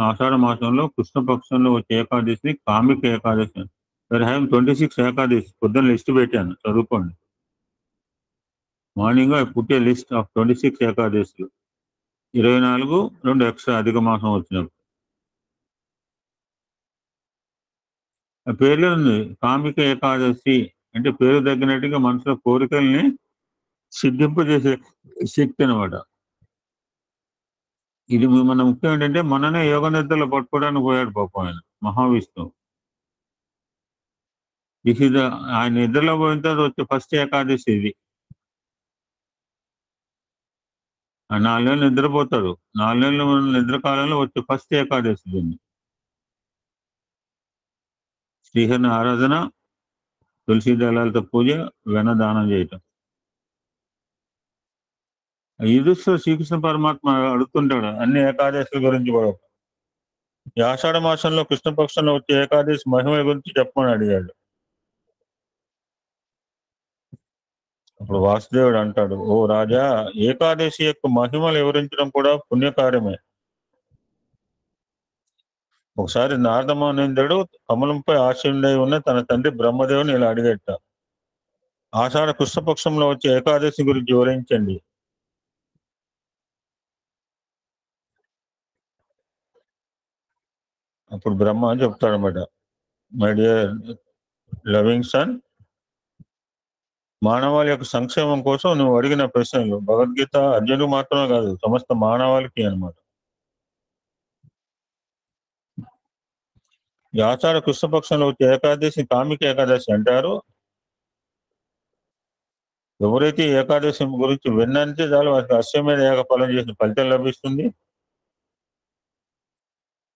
Ashadha మాసంలో కృష్ణపక్షంలో వచ్చే ఏకాదశిని కామిక ఏకాదశి. There have 26 Ekadashi. పొద్దున్న లిస్ట్ పెట్టాను, చదువుకోండి. Morning I put a list of 26 ఏకాదశులు. 24 2 ఎక్స్ట్రా అధిక మాసం వచ్చినప్పుడు. ఆ పేర్లో ఉంది కామిక ఏకాదశి అంటే పేరు తగ్గినట్టుగా మనసులో కోరికల్ని సిద్ధింపజేసే శక్తి అనమాట. ఇది మన ముఖ్యం ఏంటంటే మననే యోగ నిద్రలో పట్టుకోవడానికి పోయాడు పాపం ఆయన మహావిష్ణువు. ఆయన నిద్రలో పోయిన తర్వాత వచ్చే ఫస్ట్ ఏకాదశి ఇది. 4 నెలలు నిద్రపోతాడు. 4 నెలలు నిద్ర కాలంలో వచ్చే ఫస్ట్ ఏకాదశి దీన్ని. శ్రీహరిని ఆరాధన, తులసి దళాలతో పూజ, వెన్న దానం చేయటం. యుధిష్ఠిర శ్రీకృష్ణ పరమాత్మ అడుగుతుంటాడు అన్ని ఏకాదశుల గురించి కూడా. ఈ ఆషాఢ మాసంలో కృష్ణపక్షంలో వచ్చే ఏకాదశి మహిమ గురించి చెప్పమని అడిగాడు. అప్పుడు వాసుదేవుడు అంటాడు, ఓ రాజా, ఏకాదశి యొక్క మహిమలు వివరించడం కూడా పుణ్యకార్యమే. ఒకసారి నారదమునీంద్రుడు కమలంపై ఆశీనుడై ఉన్న తన తండ్రి బ్రహ్మదేవుని ఇలా అడిగట, ఆషాఢ కృష్ణపక్షంలో వచ్చే ఏకాదశి గురించి వివరించండి. అప్పుడు బ్రహ్మ అని చెప్తాడనమాట, మై డియర్ లవింగ్ సన్, మానవాళి యొక్క సంక్షేమం కోసం నువ్వు అడిగిన ప్రశ్నలు భగవద్గీత అర్జునుడికి మాత్రమే కాదు, సమస్త మానవాళికి అనమాట. ఈ ఆషాఢ కృష్ణపక్షంలో వచ్చే ఏకాదశి కామిక ఏకాదశి అంటారు. ఎవరైతే ఏకాదశి గురించి విన్నంతే చాలు వారికి అశ్వమేధ యాగ ఫలం చేసిన ఫలితం లభిస్తుంది.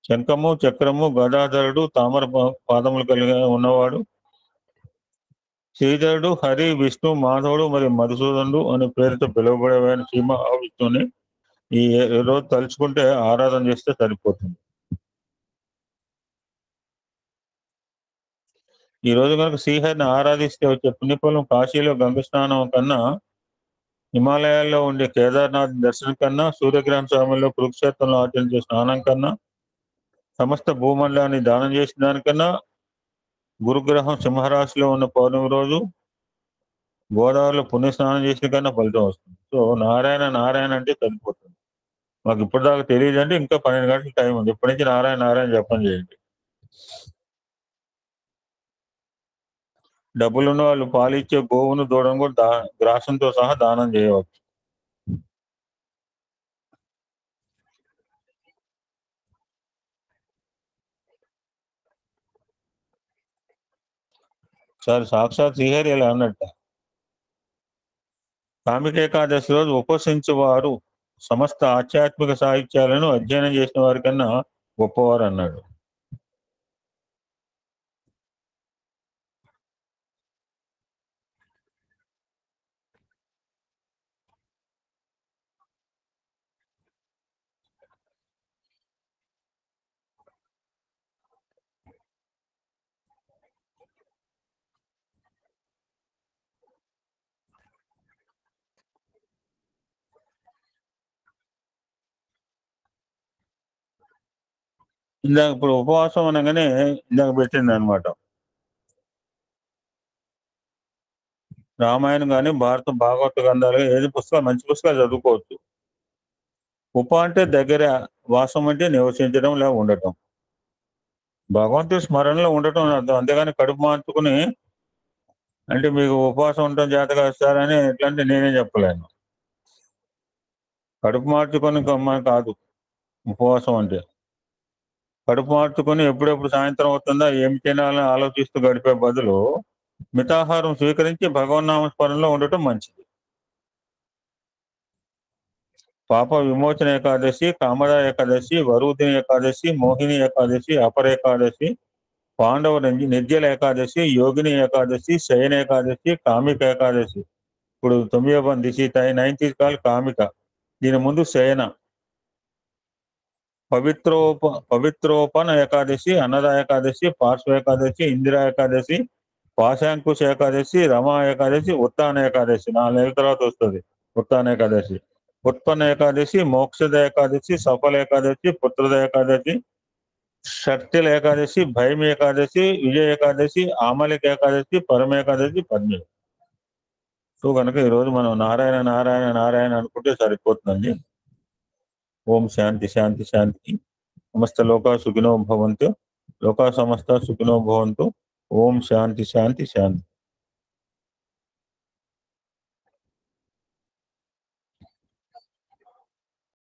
శంఖము, చక్రము, గదాధరుడు, తామర పాదములు కలిగి ఉన్నవాడు, శ్రీధరుడు, హరి, విష్ణు, మాధవుడు మరియు మధుసూదనుడు అనే పేరుతో పిలువబడేవాడిని శ్రీ మహావిష్ణువుని ఈ రోజు తలుచుకుంటే ఆరాధన చేస్తే సరిపోతుంది. ఈ రోజు కనుక శ్రీహరిని ఆరాధిస్తే వచ్చే పుణ్యఫలం కాశీలో గంగ స్నానం కన్నా హిమాలయాల్లో ఉండే కేదార్నాథ్ దర్శనం కన్నా, సూర్యగ్రహణ సమయంలో కురుక్షేత్రంలో ఆచరించే స్నానం కన్నా, సమస్త భూమండలాన్ని దానం చేసిన దానికన్నా, గురుగ్రహం సింహరాశిలో ఉన్న పౌర్ణమి రోజు గోదావరిలో పుణ్యస్నానం చేసిన కన్నా ఫలితం వస్తుంది. సో నారాయణ నారాయణ అంటే సరిపోతుంది. మాకు ఇప్పటిదాకా తెలియదు అంటే ఇంకా 12 గంటల టైం ఉంది. ఇప్పటి నుంచి నారాయణ నారాయణ జపం చేయండి. డబ్బులున్న వాళ్ళు పాలిచ్చే గోవును దూడను కూడా గ్రాసంతో సహా దానం చేయవచ్చు. సార్ సాక్షాత్ శ్రీహరి ఇలా అన్నట్ట. కామిక ఏకాదశి రోజు ఉపవసించే వారు సమస్త ఆధ్యాత్మిక సాహిత్యాలను అధ్యయనం చేసిన వారి కన్నా గొప్పవారు అన్నాడు. ఇందాక ఇప్పుడు ఉపవాసం అనగానే ఇందాక పెట్టింది అనమాట. రామాయణం కానీ, భారతం, భాగవత గ్రంథాలు ఏది పుస్తకాలు మంచి పుస్తకాలు చదువుకోవచ్చు. ఉప అంటే దగ్గర, వాసం అంటే నివసించడం లేదా ఉండటం. భగవంతుడి స్మరణలో ఉండటం అర్థం. అంతేగాని కడుపు మార్చుకుని అంటే మీకు ఉపవాసం ఉండటం జాతగా వస్తారని ఎట్లంటే నేనే చెప్పలేను. కడుపు మార్చుకొని కాదు ఉపవాసం అంటే. కడుపు మార్చుకొని ఎప్పుడెప్పుడు సాయంత్రం అవుతుందా ఏమి తినాలని ఆలోచిస్తూ గడిపే బదులు మితాహారం స్వీకరించి భగవన్నామ స్మరణలో ఉండటం మంచిది. పాప విమోచన ఏకాదశి, కామద ఏకాదశి, వరుదిని ఏకాదశి, మోహిని ఏకాదశి, అపర ఏకాదశి, పాండవ నిర్జల ఏకాదశి, యోగిని ఏకాదశి, శయన ఏకాదశి, కామిక ఏకాదశి. ఇప్పుడు 9వ బంధి 9th కాల్ కామిక. దీని ముందు శయన. పవిత్రోపన ఏకాదశి, అన్నద ఏకాదశి, పార్శ్వ ఏకాదశి, ఇందిరా ఏకాదశి, పాశాంకుశ ఏకాదశి, రమా ఏకాదశి, ఉత్తాన ఏకాదశి. 4 నెలల తర్వాత వస్తుంది ఉత్తాన ఏకాదశి. ఉత్పన్న ఏకాదశి, మోక్షద ఏకాదశి, సఫల ఏకాదశి, పుత్రద ఏకాదశి, షట్టిల ఏకాదశి, భైమి ఏకాదశి, విజయ ఏకాదశి, ఆమలిక ఏకాదశి, పరమ ఏకాదశి, పద్మి. సో కనుక ఈరోజు మనం నారాయణ నారాయణ నారాయణ అనుకుంటే సరిపోతుందండి. ఓం శాంతి శాంతి శాంతి. సమస్త లోకా సుఖినో భవంతు. లోకా సమస్త సుఖినో భవంతు. ఓం శాంతి శాంతి శాంతి.